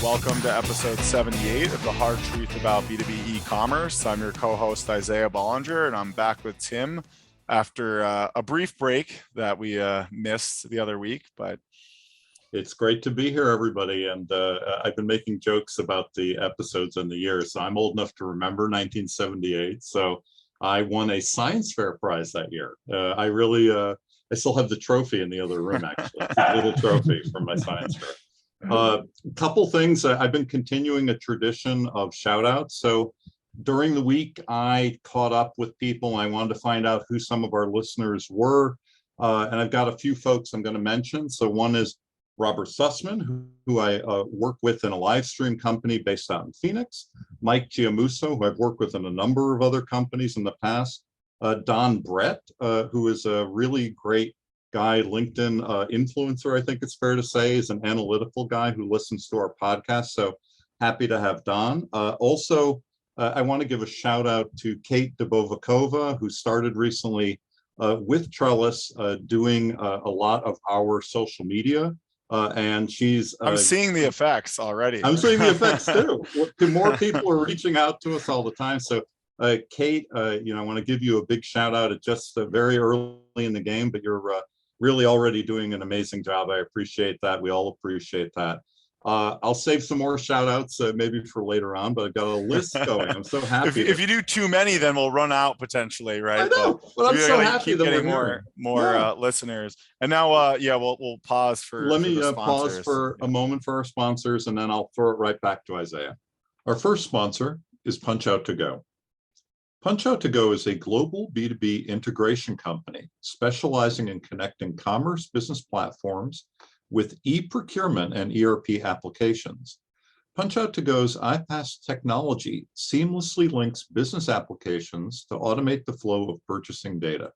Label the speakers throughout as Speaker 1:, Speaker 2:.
Speaker 1: Welcome to episode 78 of the Hard Truth About B2B eCommerce. I'm your co-host, Isaiah Bollinger, and I'm back with Tim after a brief break that we missed the other week. But
Speaker 2: it's great to be here, everybody. And I've been making jokes about the episodes and the years. So I'm old enough to remember 1978. So I won a science fair prize that year. I still have the trophy in the other room, actually. It's a little trophy from my science fair. A couple things. I've been continuing a tradition of shout outs. So during the week, I caught up with people. I wanted to find out who some of our listeners were. And I've got a few folks I'm going to mention. So one is Robert Sussman, who I work with in a live stream company based out in Phoenix. Mike Giamuso, who I've worked with in a number of other companies in the past. Don Brett, who is a really great guy, LinkedIn influencer, I think it's fair to say, is an analytical guy who listens to our podcast. So happy to have Don. Also, I want to give a shout out to Kate Dubovakova, who started recently with Trellis doing a lot of our social media. And she's
Speaker 1: I'm seeing the effects already.
Speaker 2: I'm seeing the effects too. More people are reaching out to us all the time. So Kate, I want to give you a big shout out. It's just very early in the game, but you're really already doing an amazing job. I appreciate that. We all appreciate that. I'll save some more shout outs maybe for later on, but I've got a list going. I'm so happy.
Speaker 1: If you do too many, then we'll run out potentially, right?
Speaker 2: I know, but I'm so happy
Speaker 1: keep
Speaker 2: that
Speaker 1: getting
Speaker 2: we're
Speaker 1: more listeners. And now, we'll pause for.
Speaker 2: Let me pause for a moment for our sponsors, and then I'll throw it right back to Isaiah. Our first sponsor is Punch Out To Go. Punch Out To Go is a global B2B integration company specializing in connecting commerce business platforms with e-procurement and ERP applications. Punch Out To Go's iPaaS technology seamlessly links business applications to automate the flow of purchasing data.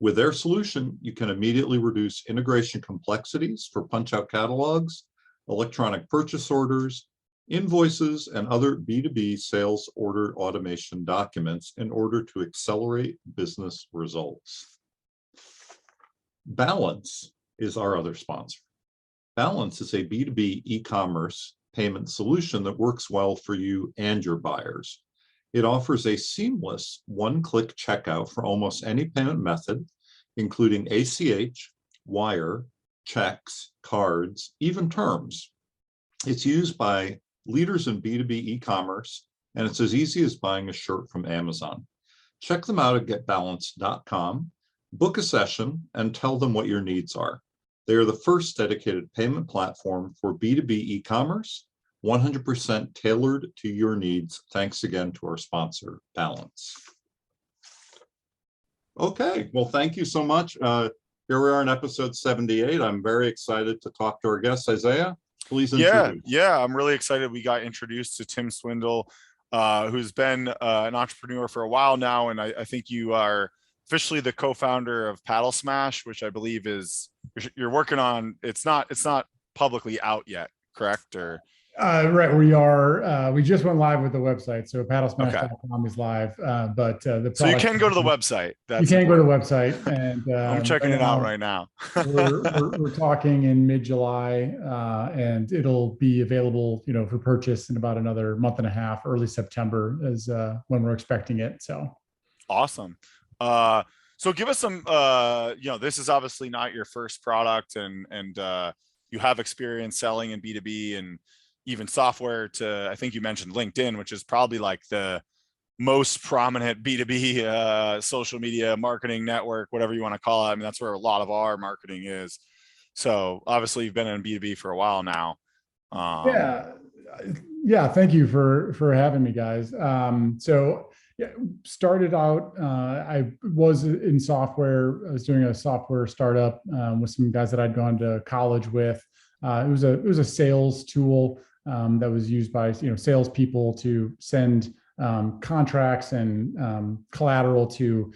Speaker 2: With their solution, you can immediately reduce integration complexities for punch-out catalogs, electronic purchase orders, invoices, and other B2B sales order automation documents in order to accelerate business results. Balance is our other sponsor. Balance is a B2B e-commerce payment solution that works well for you and your buyers. It offers a seamless one-click checkout for almost any payment method, including ACH, wire, checks, cards, even terms. It's used by leaders in B2B e-commerce, and it's as easy as buying a shirt from Amazon. Check them out at getbalance.com, book a session, and tell them what your needs are. They are the first dedicated payment platform for B2B e-commerce, 100% tailored to your needs. Thanks again to our sponsor, Balance. Okay, well, thank you so much. Here we are in episode 78. I'm very excited to talk to our guest, Isaiah. Please introduce.
Speaker 1: Yeah, I'm really excited. We got introduced to Tim Swindle, who's been an entrepreneur for a while now, and I think you are officially the co-founder of Paddle Smash, which I believe is you're working on. It's not publicly out yet, correct? Or
Speaker 3: right, we are. We just went live with the website, so paddlesmash.com is live. But
Speaker 1: so you can go to the website.
Speaker 3: You can go to the website, and
Speaker 1: I'm checking it out right now.
Speaker 3: we're talking in mid-July, and it'll be available, for purchase in about another month and a half. Early September is when we're expecting it. So
Speaker 1: awesome. So give us some. This is obviously not your first product, and you have experience selling in B2B and even software to, I think you mentioned LinkedIn, which is probably like the most prominent B2B social media marketing network, whatever you want to call it. I mean, that's where a lot of our marketing is. So obviously you've been in B2B for a while now.
Speaker 3: Yeah. Thank you for having me, guys. Started out, I was in software. I was doing a software startup with some guys that I'd gone to college with. It was a sales tool that was used by salespeople to send contracts and collateral to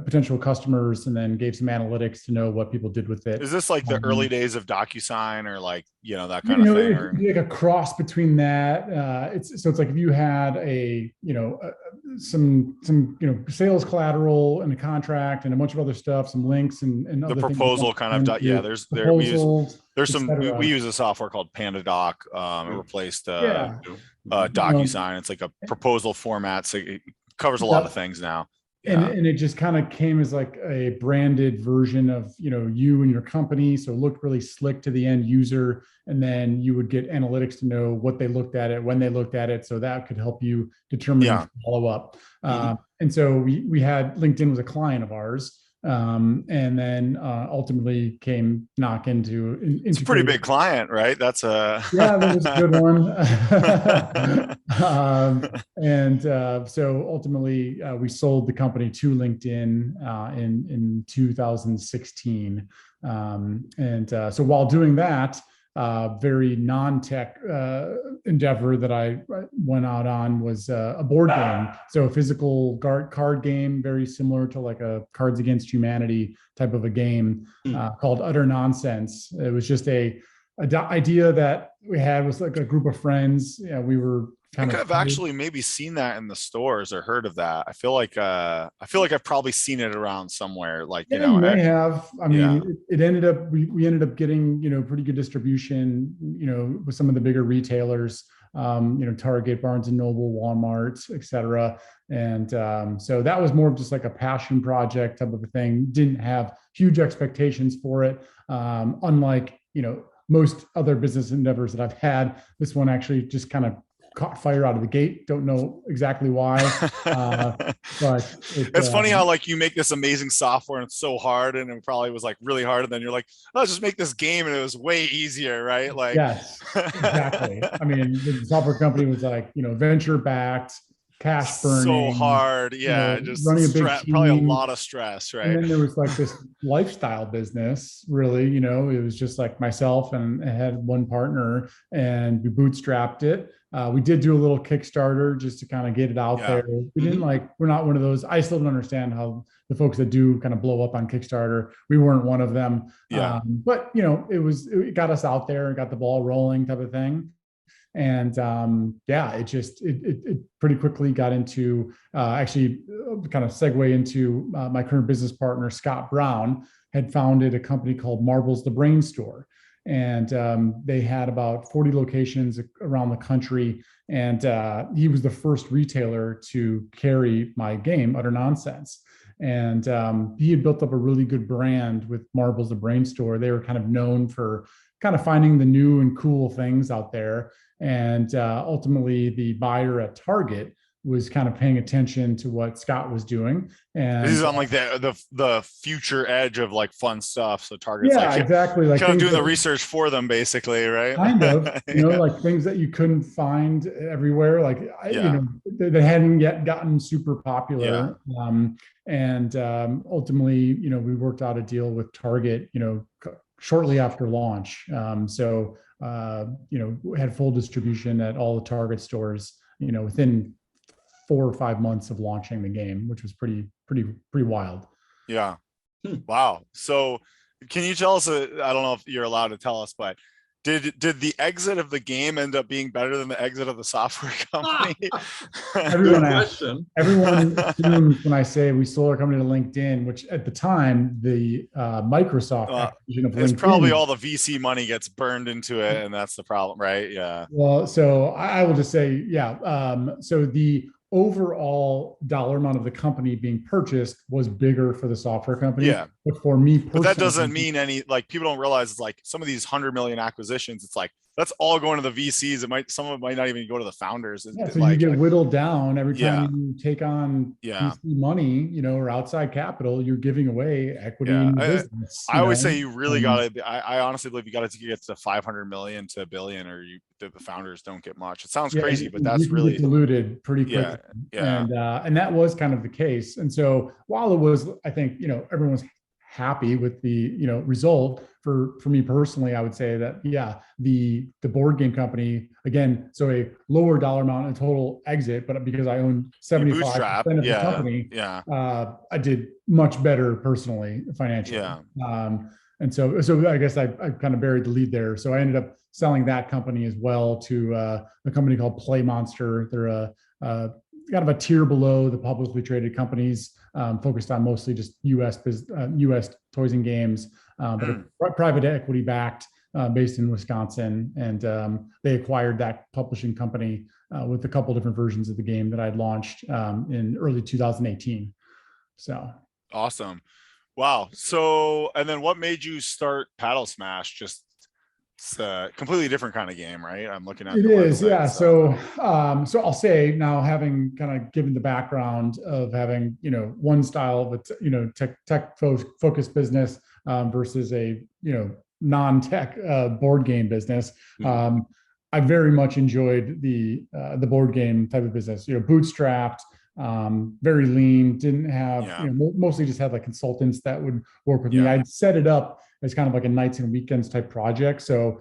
Speaker 3: potential customers, and then gave some analytics to know what people did with it.
Speaker 1: Is this like the early days of DocuSign, or like that kind of thing?
Speaker 3: Or like a cross between that. It's like if you had some sales collateral and a contract and a bunch of other stuff, some links and
Speaker 1: The
Speaker 3: other
Speaker 1: proposal
Speaker 3: things.
Speaker 1: kind of, yeah, there's some, we use a software called PandaDoc. It replaced DocuSign. It's like a proposal format. So it covers a lot of things now.
Speaker 3: And it just kind of came as like a branded version of, you and your company. So it looked really slick to the end user. And then you would get analytics to know what they looked at it, when they looked at it. So that could help you determine and follow up. And so we had LinkedIn was a client of ours. And then ultimately came knock into
Speaker 1: it's a pretty big client, right? That's
Speaker 3: that was a good one. So ultimately we sold the company to LinkedIn in 2016. So while doing that, very non-tech endeavor that I went out on was a board game. So a physical card game, very similar to like a Cards Against Humanity type of a game called Utter Nonsense. It was just a idea that we had with like a group of friends. We were
Speaker 1: I think I've actually maybe seen that in the stores or heard of that. I feel like I've probably seen it around somewhere. Like,
Speaker 3: you may have. I mean, it ended up we ended up getting pretty good distribution with some of the bigger retailers, Target, Barnes and Noble, Walmart, etc. And so that was more of just like a passion project type of a thing. Didn't have huge expectations for it. Unlike most other business endeavors that I've had, this one actually just kind of caught fire out of the gate. Don't know exactly why, but
Speaker 1: it's funny how like you make this amazing software and it's so hard, and it probably was like really hard, and then you're like, let's just make this game, and it was way easier, right? Like,
Speaker 3: yes, exactly. I mean, the software company was like venture backed, cash burning,
Speaker 1: so hard, just
Speaker 3: running a big team,
Speaker 1: probably a lot of stress, right?
Speaker 3: And then there was like this lifestyle business, really. It was just like myself, and I had one partner, and we bootstrapped it. We did do a little Kickstarter just to kind of get it out there. We didn't we're not one of those. I still don't understand how the folks that do kind of blow up on Kickstarter. We weren't one of them. But it got us out there and got the ball rolling type of thing. And it pretty quickly got into actually kind of segue into my current business partner, Scott Brown, had founded a company called Marbles the Brain Store. And they had about 40 locations around the country. And he was the first retailer to carry my game, Utter Nonsense. And he had built up a really good brand with Marbles the Brain Store. They were kind of known for kind of finding the new and cool things out there. And ultimately, the buyer at Target was kind of paying attention to what Scott was doing. And
Speaker 1: this is on like the future edge of like fun stuff. So Target's
Speaker 3: exactly, like
Speaker 1: kind of doing the research for them, basically, right?
Speaker 3: Kind of, like things that you couldn't find everywhere. Like they hadn't yet gotten super popular. And ultimately, we worked out a deal with Target, shortly after launch. Had full distribution at all the Target stores, within 4 or 5 months of launching the game, which was pretty wild.
Speaker 1: Yeah. Wow. So can you tell us, I don't know if you're allowed to tell us, but did the exit of the game end up being better than the exit of the software company?
Speaker 3: Everyone assumes when I say we sold our company to LinkedIn, which at the time, the Microsoft acquisition of LinkedIn.
Speaker 1: It's probably all the VC money gets burned into it, and that's the problem, right? Yeah.
Speaker 3: Well, so I will just say, so the overall dollar amount of the company being purchased was bigger for the software company.
Speaker 1: Yeah.
Speaker 3: But for me personally,
Speaker 1: but that doesn't mean like people don't realize it's like some of these 100 million acquisitions, it's like that's all going to the VCs. Some of it might not even go to the founders.
Speaker 3: So you get whittled down every time you take on VC money, or outside capital, you're giving away equity in the business.
Speaker 1: I always say you really got to, I honestly believe you got to get to 500 million to $1 billion, or the founders don't get much. It sounds crazy, but that's really
Speaker 3: diluted pretty quickly. And that was kind of the case. And so while it was, I think, everyone was happy with the result. For me personally, I would say that the board game company, again, so a lower dollar amount in total exit, but because I own 75% of the company, I did much better personally financially. And so I guess I kind of buried the lead there. So I ended up selling that company as well to a company called Play Monster. They're kind of a tier below the publicly traded companies, focused on mostly just US toys and games, but private equity backed, based in Wisconsin. And they acquired that publishing company with a couple different versions of the game that I'd launched in early 2018. So
Speaker 1: awesome. Wow. So, and then what made you start Paddle Smash? Just it's a completely different kind of game, right? I'm looking at
Speaker 3: it is,
Speaker 1: website,
Speaker 3: yeah. So I'll say now, having kind of given the background of having, one style, but tech focused business versus a non-tech board game business. I very much enjoyed the board game type of business. Bootstrapped, very lean. Didn't have mostly just had like consultants that would work with me. I'd set it up as kind of like a nights and weekends type project, so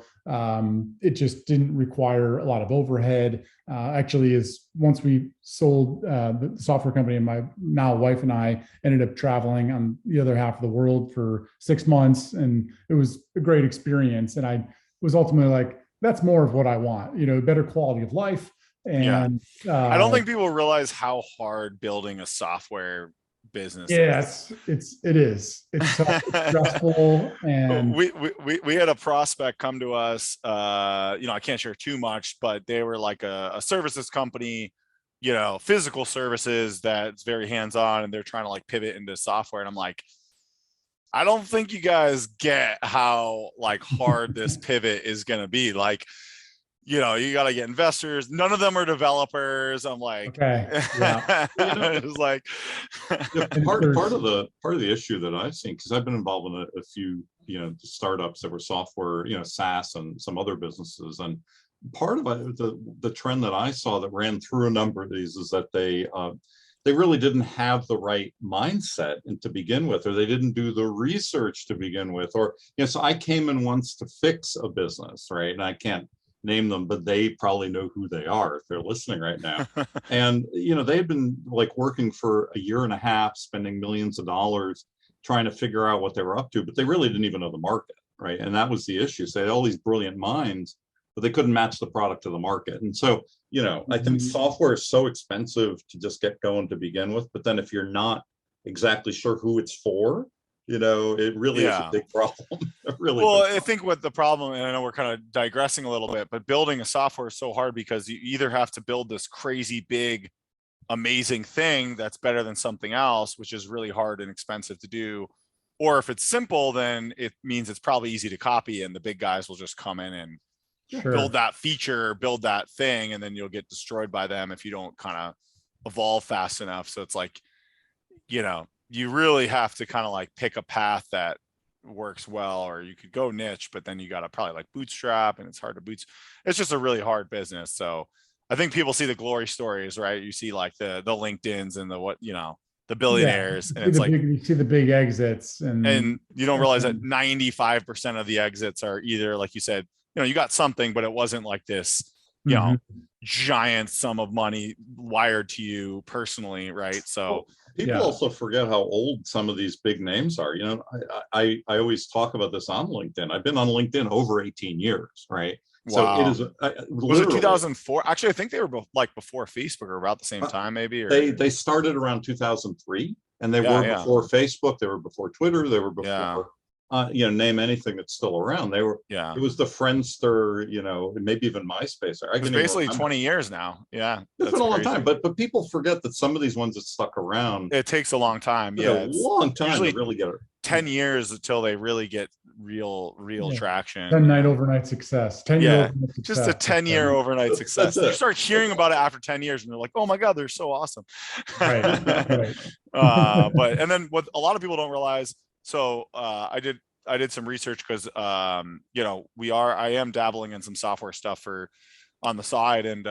Speaker 3: it just didn't require a lot of overhead. Actually, is once we sold the software company, and my now wife and I ended up traveling on the other half of the world for 6 months, and it was a great experience. And I was ultimately like, that's more of what I want, better quality of life. And
Speaker 1: I don't think people realize how hard building a software business
Speaker 3: is. It is. It's tough, it's stressful. And
Speaker 1: we had a prospect come to us, I can't share too much, but they were like a services company, physical services that's very hands-on, and they're trying to like pivot into software. And I'm like, I don't think you guys get how like hard this pivot is going to be. Like, you got to get investors. None of them are developers. I'm like,
Speaker 3: okay, yeah.
Speaker 1: It's like
Speaker 2: part of the issue that I've seen, because I've been involved in a few startups that were software, SaaS and some other businesses, and part of it, the trend that I saw that ran through a number of these is that they really didn't have the right mindset and to begin with, or they didn't do the research to begin with, or so I came in once to fix a business, right? And I can't name them, but they probably know who they are if they're listening right now. And they've been like working for a year and a half, spending millions of dollars trying to figure out what they were up to, but they really didn't even know the market, right? And that was the issue. So they had all these brilliant minds, but they couldn't match the product to the market. And so I think software is so expensive to just get going to begin with, but then if you're not exactly sure who it's for, it really is a big problem.
Speaker 1: I think what the problem, and I know we're kind of digressing a little bit, but building a software is so hard because you either have to build this crazy big, amazing thing that's better than something else, which is really hard and expensive to do. Or if it's simple, then it means it's probably easy to copy, and the big guys will just come in and build that feature, build that thing, and then you'll get destroyed by them if you don't kind of evolve fast enough. So it's like, you really have to kind of like pick a path that works well, or you could go niche, but then you got to probably like bootstrap, and it's hard to it's just a really hard business. So I think people see the glory stories, right? You see like the LinkedIn's and the billionaires, and it's like
Speaker 3: you see the big exits,
Speaker 1: and you don't realize that 95% of the exits are either, like you said, you got something, but it wasn't like this, giant sum of money wired to you personally, right? So
Speaker 2: people also forget how old some of these big names are. I always talk about this on LinkedIn. I've been on LinkedIn over 18 years, right?
Speaker 1: Wow.
Speaker 2: So it is
Speaker 1: was it 2004? Actually, I think they were before Facebook, or about the same time, maybe. Or
Speaker 2: they started around 2003, and they were before Facebook. They were before Twitter. They were before name anything that's still around. They were. It was the Friendster, maybe even MySpace.
Speaker 1: It's basically 20 years now. Yeah,
Speaker 2: it's been a long time. But people forget that some of these ones that stuck around.
Speaker 1: It takes a long time.
Speaker 2: A long time to really get it.
Speaker 1: 10 years until they really get real traction.
Speaker 3: 10-night overnight success. 10-year overnight success.
Speaker 1: Just a 10-year overnight success. You start hearing about it after 10 years, and they're like, oh my God, they're so awesome.
Speaker 3: Right.
Speaker 1: But and then what a lot of people don't realize. So I did some research because I am dabbling in some software stuff on the side, and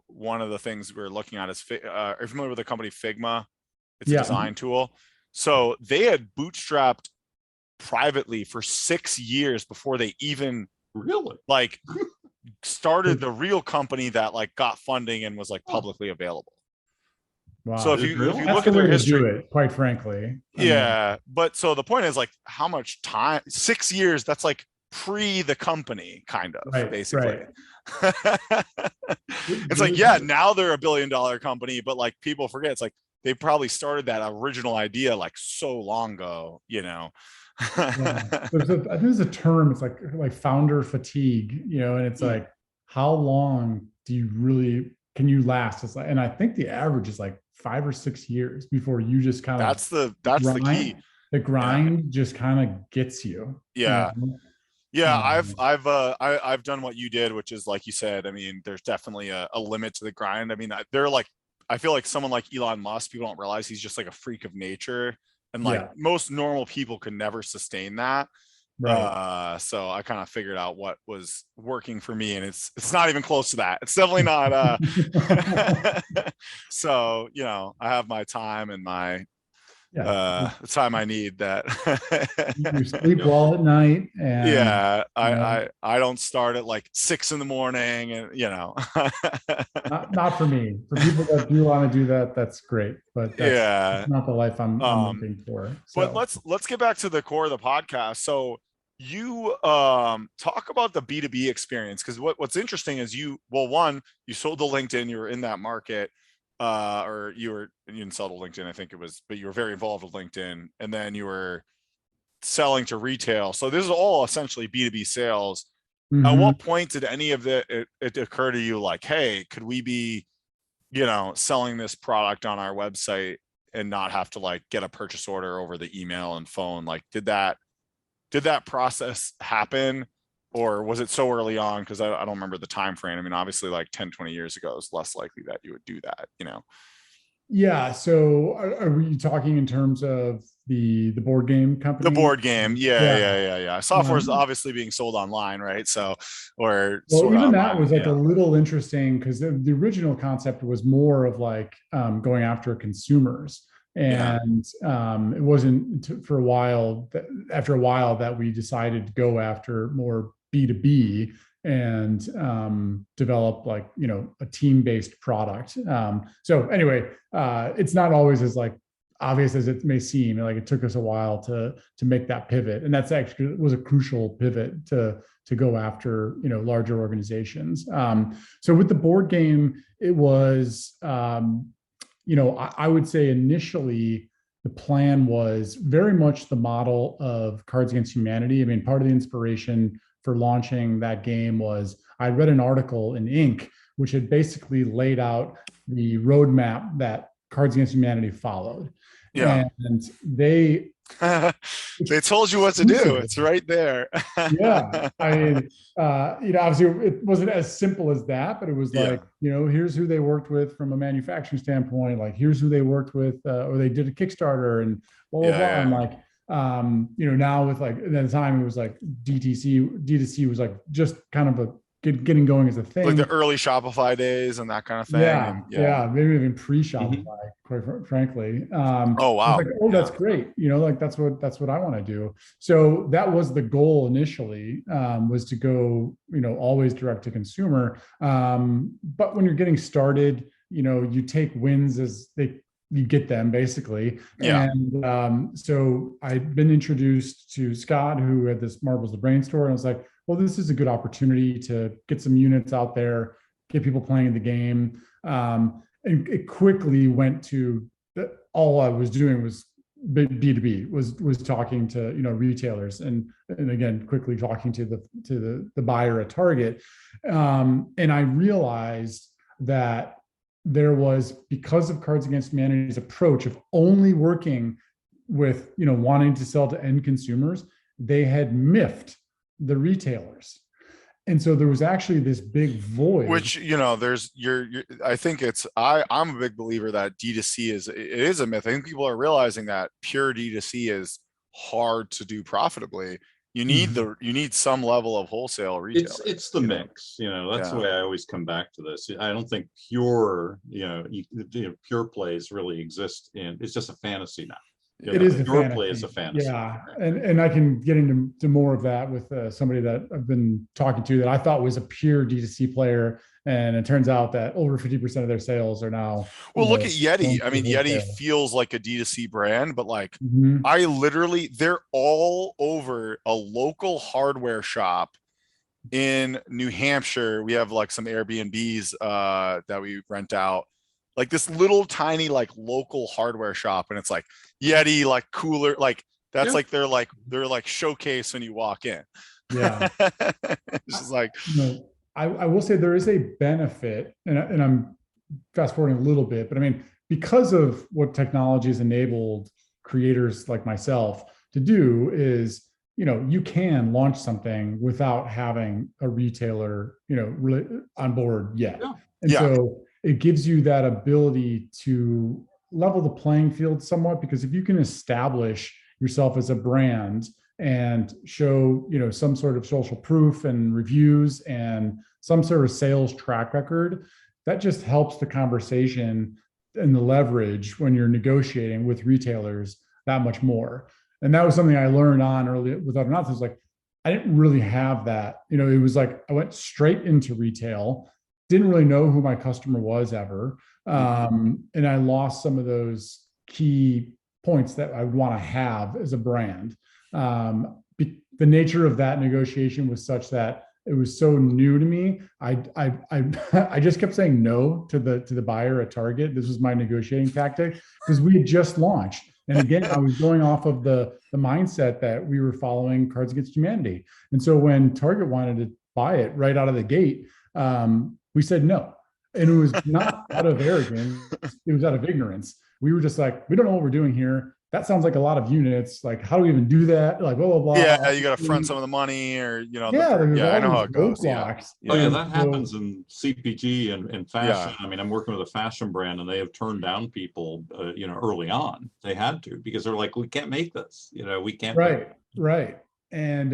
Speaker 1: one of the things we're looking at is are you familiar with the company Figma? It's a design tool. So they had bootstrapped privately for 6 years before they even like started the real company that like got funding and was like publicly available.
Speaker 3: Wow.
Speaker 1: So if you look at their history,
Speaker 3: quite frankly.
Speaker 1: But so the point is like how much time, 6 years, that's like pre the company kind of basically. It's like, yeah, now they're $1 billion company, but like people forget, it's like they probably started that original idea like so long ago, you know.
Speaker 3: Yeah. I think there's a term, it's like founder fatigue, you know, and it's like, how long do you really can you last? It's like, and I think the average is like 5 or 6 years before you just kind of
Speaker 1: that's the key.
Speaker 3: The grind just kind of gets you.
Speaker 1: Yeah.
Speaker 3: You know?
Speaker 1: Yeah, I've done what you did, which is like you said. I mean, there's definitely a limit to the grind. I mean, they're like, I feel like someone like Elon Musk, people don't realize he's just like a freak of nature, and like most normal people could never sustain that.
Speaker 3: Right.
Speaker 1: So I kind of figured out what was working for me, and it's not even close to that. It's definitely not. So you know, I have my time and my the time I need that.
Speaker 3: You sleep well at night, and
Speaker 1: yeah, I don't start at like 6 a.m, and you know.
Speaker 3: not for me. For people that do want to do that, that's great, but that's not the life I'm looking for. So.
Speaker 1: But let's get back to the core of the podcast. So you talk about the B2B experience, because what's interesting is you sold to LinkedIn, you were in that market. Or you didn't sell to LinkedIn, I think it was, but you were very involved with LinkedIn, and then you were selling to retail. So this is all essentially B2B sales. Mm-hmm. At what point did any of it occur to you like, hey, could we be, you know, selling this product on our website and not have to like get a purchase order over the email and phone? Like, did that process happen? Or was it so early on? Because I don't remember the time frame. I mean, obviously, like 10, 20 years ago, it's less likely that you would do that, you know?
Speaker 3: Yeah. So are we talking in terms of the board game company?
Speaker 1: The board game. Yeah. Software is obviously being sold online, right? So, or
Speaker 3: well, even that was like a little interesting, because the original concept was more of like going after consumers. And it wasn't for a while after a while that we decided to go after more B2B and develop, like, you know, a team-based product. So anyway, it's not always as like obvious as it may seem. Like, it took us a while to make that pivot, and that's actually was a crucial pivot to go after, you know, larger organizations. So with the board game, it was you know, I would say initially the plan was very much the model of Cards Against Humanity. I mean, part of the inspiration for launching that game was I read an article in Inc., which had basically laid out the roadmap that Cards Against Humanity followed.
Speaker 1: Yeah.
Speaker 3: And they
Speaker 1: told you what to do. It's right there.
Speaker 3: Yeah. I mean, you know, obviously it wasn't as simple as that, but it was like, you know, here's who they worked with from a manufacturing standpoint. Like, here's who they worked with, or they did a Kickstarter and blah, blah, blah. And like, you know, now with like, at the time it was like D2C was like just kind of a getting going as a thing.
Speaker 1: Like the early Shopify days and that kind of thing.
Speaker 3: Yeah. Maybe even pre-Shopify, quite frankly.
Speaker 1: Oh, wow.
Speaker 3: Like, that's great. You know, like that's what I want to do. So that was the goal initially, was to go, you know, always direct to consumer. But when you're getting started, you know, you take wins as you get them, basically. And so I'd been introduced to Scott, who had this Marbles the Brain store, and I was like, well, this is a good opportunity to get some units out there, get people playing the game. And it quickly went to all I was doing was B2B, was talking to, you know, retailers, and again, quickly talking to the buyer at Target. And I realized that there was, because of Cards Against Humanity's approach of only working with, you know, wanting to sell to end consumers, they had miffed the retailers. And so there was actually this big void,
Speaker 1: which, you know, there's I think I'm a big believer that D2C is a myth. I think people are realizing that pure D2C is hard to do profitably. You need some level of wholesale retail.
Speaker 2: It's the mix, you know, that's the way I always come back to this. I don't think pure plays really exist it's just a fantasy now.
Speaker 3: It is a
Speaker 2: pure play is a fantasy.
Speaker 3: Yeah, and I can get into more of that with somebody that I've been talking to that I thought was a pure D2C player, and it turns out that over 50% of their sales are now.
Speaker 1: Well, look at Yeti. I mean, Yeti feels like a D2C brand, but like they're all over a local hardware shop in New Hampshire, we have like some Airbnbs that we rent out, like this little tiny like local hardware shop, and it's like Yeti, like cooler, like that's
Speaker 2: Yeah.
Speaker 1: like they're like showcase when you walk in.
Speaker 3: Yeah.
Speaker 1: It's just like,
Speaker 3: I will say there is a benefit, and I'm fast forwarding a little bit, but I mean, because of what technology has enabled creators like myself to do is, you can launch something without having a retailer, really on board yet.
Speaker 2: Yeah.
Speaker 3: And
Speaker 1: Yeah.
Speaker 3: so it gives you that ability to level the playing field somewhat, because if you can establish yourself as a brand and show, some sort of social proof and reviews and some sort of sales track record, that just helps the conversation and the leverage when you're negotiating with retailers that much more. And that was something I learned on early without an office. Like, I didn't really have that. It was like I went straight into retail, didn't really know who my customer was ever. And I lost some of those key points that I would want to have as a brand. The nature of that negotiation was such that it was so new to me. I just kept saying no to the buyer at Target. This was my negotiating tactic because we had just launched. And again, I was going off of the mindset that we were following Cards Against Humanity. And so when Target wanted to buy it right out of the gate, we said no. And it was not out of arrogance, it was out of ignorance. We were just like, we don't know what we're doing here. That sounds like a lot of units. Like, how do we even do that? Like, blah, blah, blah.
Speaker 1: yeah, you got to front some of the money, or
Speaker 3: yeah,
Speaker 1: I know how it goes. Yeah.
Speaker 2: Oh yeah, that happens in CPG and fashion.
Speaker 1: Yeah.
Speaker 2: I mean, I'm working with a fashion brand, and they have turned down people, early on. They had to, because they're like, we can't make this. We can't.
Speaker 3: Right. And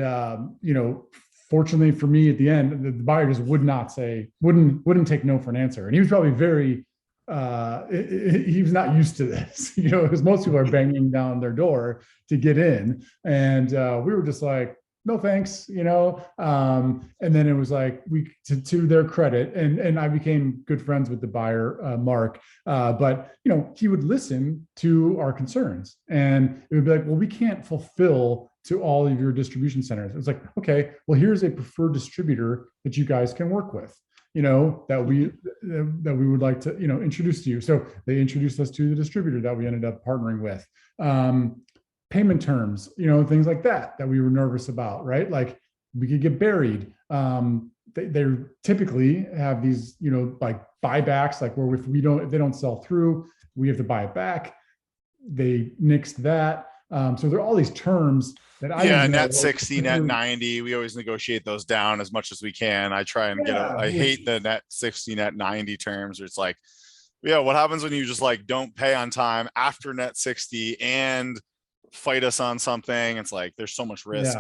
Speaker 3: fortunately for me, at the end, the buyer just wouldn't take no for an answer, and he was probably very. He was not used to this, because most people are banging down their door to get in, and we were just like, no thanks, and then it was like, to their credit, and I became good friends with the buyer, Mark, but he would listen to our concerns, and it would be like, well, we can't fulfill to all of your distribution centers. It's like, okay, well, here's a preferred distributor that you guys can work with, that we would like to, introduce to you. So they introduced us to the distributor that we ended up partnering with. Payment terms, things like that we were nervous about, right? Like, we could get buried. They typically have these, like buybacks, like where if they don't sell through, we have to buy it back. They nixed that. So there are all these terms that
Speaker 1: net 60, net 90. We always negotiate those down as much as we can. I try and I hate the net 60, net 90 terms, where it's like, what happens when you just like don't pay on time after net 60 and fight us on something? It's like, there's so much risk,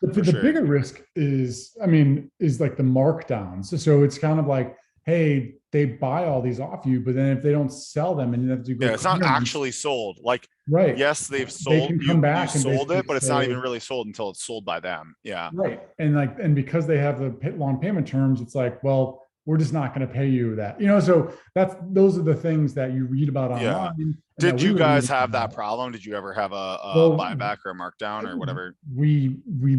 Speaker 3: The bigger risk is like the markdowns. So it's kind of like, hey, they buy all these off you, but then if they don't sell them and you have to go,
Speaker 1: it's not actually sold. Like,
Speaker 3: right.
Speaker 1: Yes, they've sold.
Speaker 3: They can come back
Speaker 1: you
Speaker 3: and
Speaker 1: sold it, but it's
Speaker 3: say,
Speaker 1: not even really sold until it's sold by them. Yeah.
Speaker 3: Right. And because they have the long payment terms, it's like, well, we're just not going to pay you that. So those are the things that you read about online.
Speaker 1: Yeah. Did you guys have that problem? Did you ever have a buyback or a markdown or whatever?
Speaker 3: We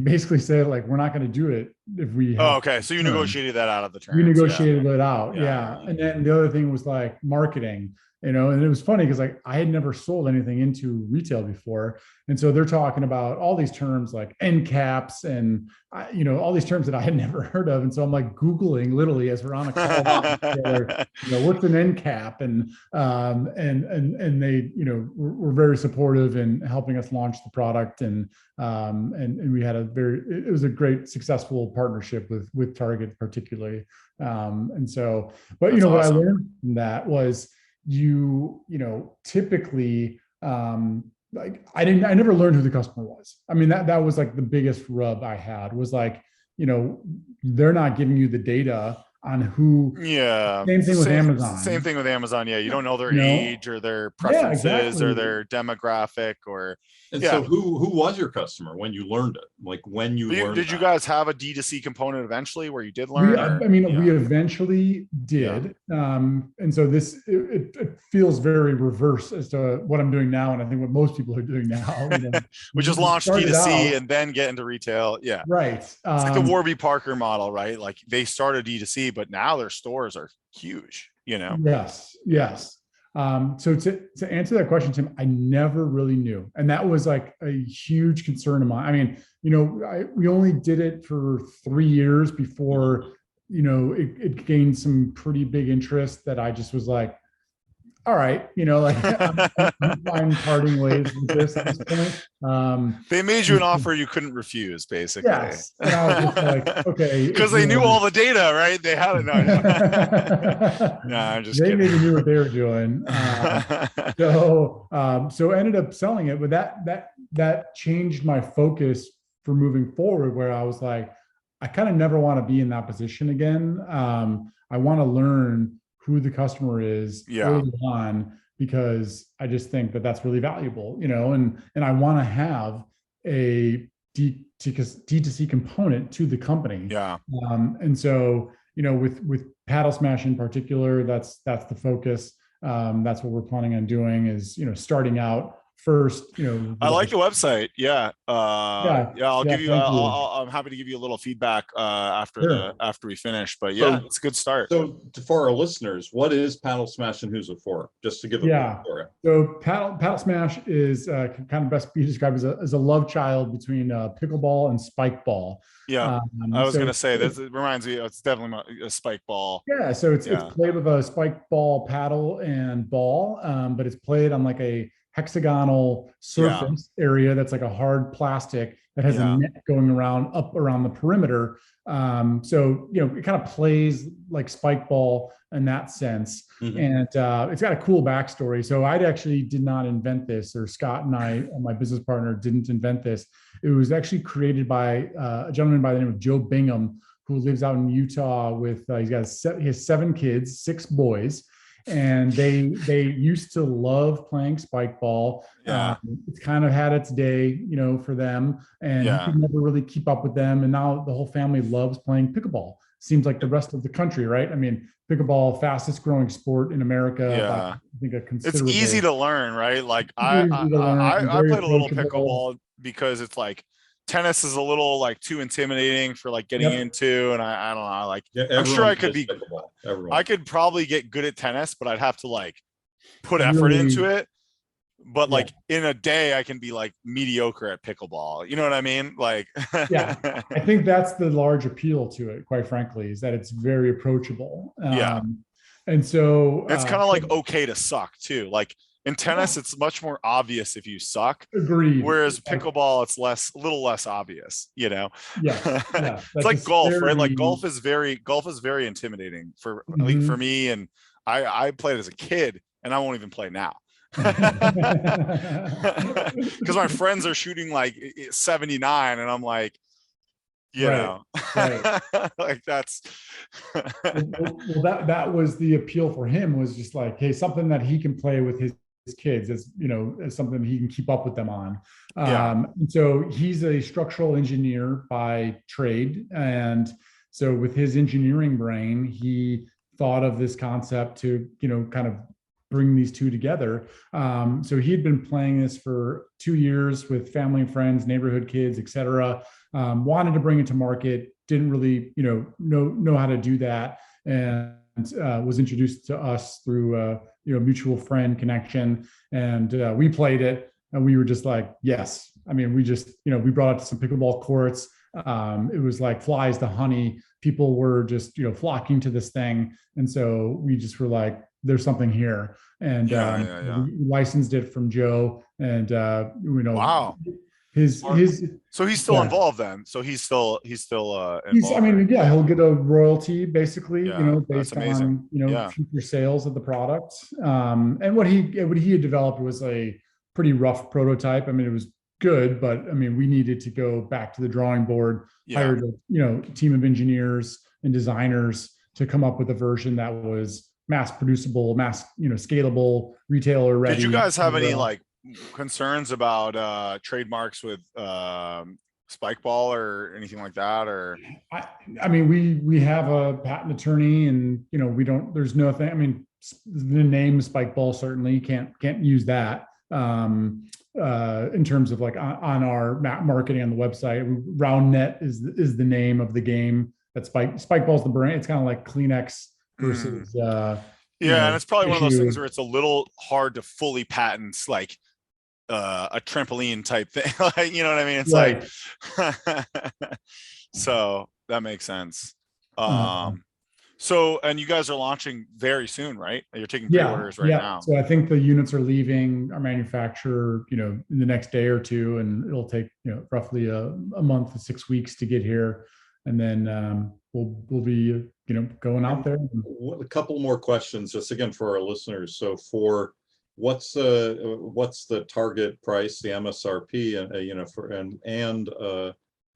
Speaker 3: basically said, like, we're not going to do it if we have
Speaker 1: okay. So you negotiated that out of the terms.
Speaker 3: We negotiated it out. Yeah. And then the other thing was like marketing, and it was funny because like I had never sold anything into retail before. And so they're talking about all these terms like end caps and, all these terms that I had never heard of. And so I'm like Googling literally as we're on a call, what's an end cap? And they, were very supportive in helping us launch the product. And we had it was a great successful partnership with Target particularly. And so, but
Speaker 1: That's
Speaker 3: what
Speaker 1: awesome.
Speaker 3: I learned from that was, typically, like I never learned who the customer was. That was like the biggest rub I had was like, they're not giving you the data on who.
Speaker 1: Yeah.
Speaker 3: Same thing with
Speaker 1: Same
Speaker 3: Amazon.
Speaker 1: thing with Amazon. Yeah. You don't know their
Speaker 3: You know,
Speaker 1: age or their
Speaker 3: yeah,
Speaker 1: preferences or
Speaker 3: exactly.
Speaker 1: their demographic or,
Speaker 2: And
Speaker 1: yeah.
Speaker 2: so who was your customer when you learned it? Like when you learned
Speaker 1: Did you
Speaker 2: that?
Speaker 1: guys have a D2C component eventually where you did
Speaker 3: We,
Speaker 1: learn, or?
Speaker 3: I mean,
Speaker 1: Yeah.
Speaker 3: we eventually
Speaker 1: Yeah.
Speaker 3: did, and so it feels very reverse as to what I'm doing now, and I think what most people are doing now. You know,
Speaker 1: Which is
Speaker 3: we
Speaker 1: launch
Speaker 3: started
Speaker 1: D2C
Speaker 3: out
Speaker 1: and then get into retail. Yeah.
Speaker 3: right.
Speaker 1: It's like the Warby Parker model, right? Like they started D2C, but now their stores are huge, you know?
Speaker 3: Yes,
Speaker 1: Yeah.
Speaker 3: yes. So to answer that question, Tim, I never really knew, and that was like a huge concern of mine. I mean, you know, we only did it for 3 years before, you know, it gained some pretty big interest that I just was like, all right, you know, like I'm fine parting ways with this at this point.
Speaker 1: They made you an offer you couldn't refuse, basically.
Speaker 3: Yes, and I was just like, okay,
Speaker 1: because they knew all the data, right? They had it. No, I'm just
Speaker 3: they
Speaker 1: kidding.
Speaker 3: maybe knew what they were doing. So ended up selling it, but that changed my focus for moving forward, where I was like, I kind of never want to be in that position again. I want to learn who the customer is early on, because I just think that that's really valuable, you know, and I want to have a D2C component to the company.
Speaker 1: Yeah.
Speaker 3: And so, you know, with Paddle Smash in particular, that's the focus. That's what we're planning on doing, is, you know, starting out first, you know.
Speaker 1: I like the website. Yeah. I'll give you, I'm happy to give you a little feedback after we finish, but yeah, it's a good start.
Speaker 2: So for our listeners, what is Paddle Smash and who's it for? Just to give a story.
Speaker 3: So Paddle Smash is kind of best be described as a love child between pickleball and spike ball.
Speaker 1: Yeah, I was gonna say this. It reminds me. It's definitely a spike ball.
Speaker 3: Yeah, so it's played with a spike ball paddle and ball, but it's played on like a hexagonal surface area that's like a hard plastic that has a net going up around the perimeter. So, you know, it kind of plays like spike ball in that sense. And it's got a cool backstory. So I actually did not invent this, or Scott and I, my business partner, didn't invent this. It was actually created by a gentleman by the name of Joe Bingham, who lives out in Utah with, he has 7 kids, 6 boys. And they used to love playing spike ball. It's kind of had its day, you know, for them, and he could never really keep up with them. And now the whole family loves playing pickleball. Seems like the rest of the country, right? I mean, pickleball, fastest growing sport in America. I think
Speaker 1: it's easy to learn, right? Like I played a little pickleball because it's like, tennis is a little like too intimidating for like getting into, and I don't know, like I'm sure I could I could probably get good at tennis, but I'd have to like put effort into it. But like in a day I can be like mediocre at pickleball, you know what I mean? Like
Speaker 3: I think that's the large appeal to it, quite frankly, is that it's very approachable. And so
Speaker 1: it's kind of like okay to suck too. Like in tennis, it's much more obvious if you suck.
Speaker 3: Agreed.
Speaker 1: Whereas pickleball, it's a little less obvious, you know?
Speaker 3: It's
Speaker 1: like golf, right? Like golf is very intimidating for at least for me. And I played as a kid, and I won't even play now. Because my friends are shooting like 79, and I'm like, you know, like that's
Speaker 3: well, that was the appeal for him, was just like, hey, something that he can play with his kids, as you know, as something he can keep up with them on. And so he's a structural engineer by trade, and so with his engineering brain, he thought of this concept to, you know, kind of bring these two together. So he had been playing this for 2 years with family and friends, neighborhood kids, etc. Wanted to bring it to market, didn't really, you know how to do that, and was introduced to us through you know, mutual friend connection, and we played it, and we were just like, yes. I mean, we just, you know, we brought it to some pickleball courts. It was like flies to honey. People were just, you know, flocking to this thing, and so we just were like, there's something here, and we licensed it from Joe, and you know,
Speaker 1: so he's still involved then. So he's still involved.
Speaker 3: I mean, he'll get a royalty basically, you know, based on, you know, future sales of the product. And what he had developed was a pretty rough prototype. I mean, it was good, but I mean, we needed to go back to the drawing board, hired a, you know, team of engineers and designers to come up with a version that was mass producible, scalable, retailer ready.
Speaker 1: Did you guys have any like concerns about trademarks with Spike Ball or anything like that? Or
Speaker 3: I mean, we have a patent attorney, and we don't. There's nothing. I mean, the name Spike Ball certainly can't use that. In terms of like on our marketing on the website, Round Net is the name of the game. That Spike Ball's the brand. It's kind of like Kleenex versus
Speaker 1: and it's probably one of those things where it's a little hard to fully patent like a trampoline type thing. Like, you know what I mean? It's right. Like so that makes sense. So, and you guys are launching very soon, right? You're taking pre-orders right now.
Speaker 3: So I think the units are leaving our manufacturer, in the next day or two, and it'll take, roughly a month to 6 weeks to get here. And then we'll be, going out there.
Speaker 2: A couple more questions, just again for our listeners. So for what's the target price, the MSRP, and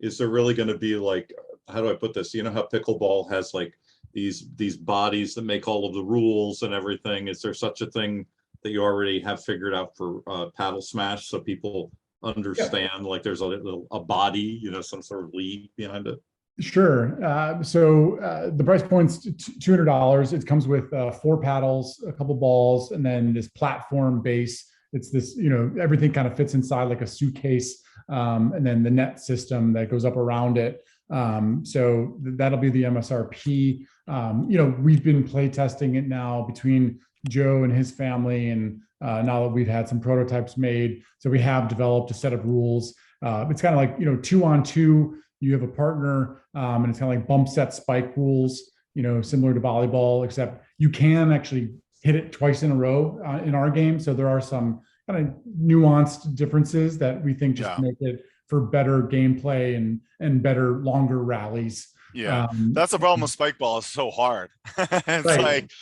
Speaker 2: is there really going to be like, how do I put this? You know how pickleball has like these bodies that make all of the rules and everything? Is there such a thing that you already have figured out for paddle smash, so people understand like there's a body, some sort of league behind it?
Speaker 3: Sure. So the price point's $200. It comes with 4 paddles, a couple balls, and then this platform base. It's this, everything kind of fits inside like a suitcase, and then the net system that goes up around it. So that'll be the MSRP. We've been play testing it now between Joe and his family, and now that we've had some prototypes made, so we have developed a set of rules. It's kind of like 2-on-2. You have a partner, and it's kind of like bump set spike rules, similar to volleyball, except you can actually hit it twice in a row in our game. So there are some kind of nuanced differences that we think just make it for better gameplay and better, longer rallies.
Speaker 1: Yeah, that's the problem with spike ball. It's so hard. It's
Speaker 3: like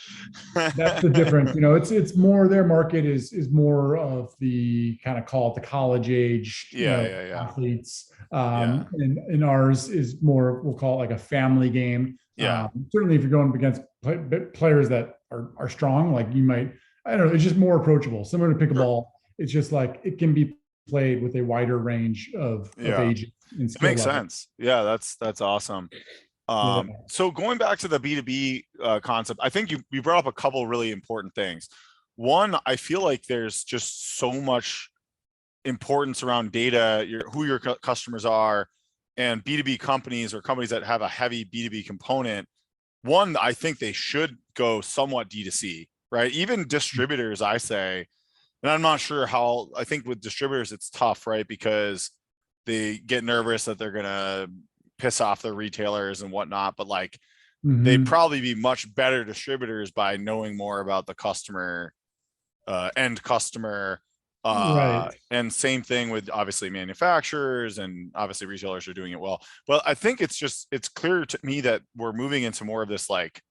Speaker 3: that's the difference. It's more, their market is more of the kind of, call it the college age athletes. And ours is more, we'll call it like a family game. Certainly if you're going against players that are strong, like you might, I don't know, it's just more approachable. Similar to pickleball, it's just like it can be played with a wider range of ages.
Speaker 1: It makes sense. Yeah, that's awesome. So going back to the B2B concept, I think you brought up a couple really important things. One, I feel like there's just so much importance around data, who your customers are, and B2B companies or companies that have a heavy B2B component. One, I think they should go somewhat D2C, right? Even distributors, I say, and I'm not sure how, I think with distributors, it's tough, right? Because they get nervous that they're going to piss off their retailers and whatnot, but like they'd probably be much better distributors by knowing more about the customer, end customer. And same thing with obviously manufacturers, and obviously retailers are doing it well. But I think it's clear to me that we're moving into more of this, like,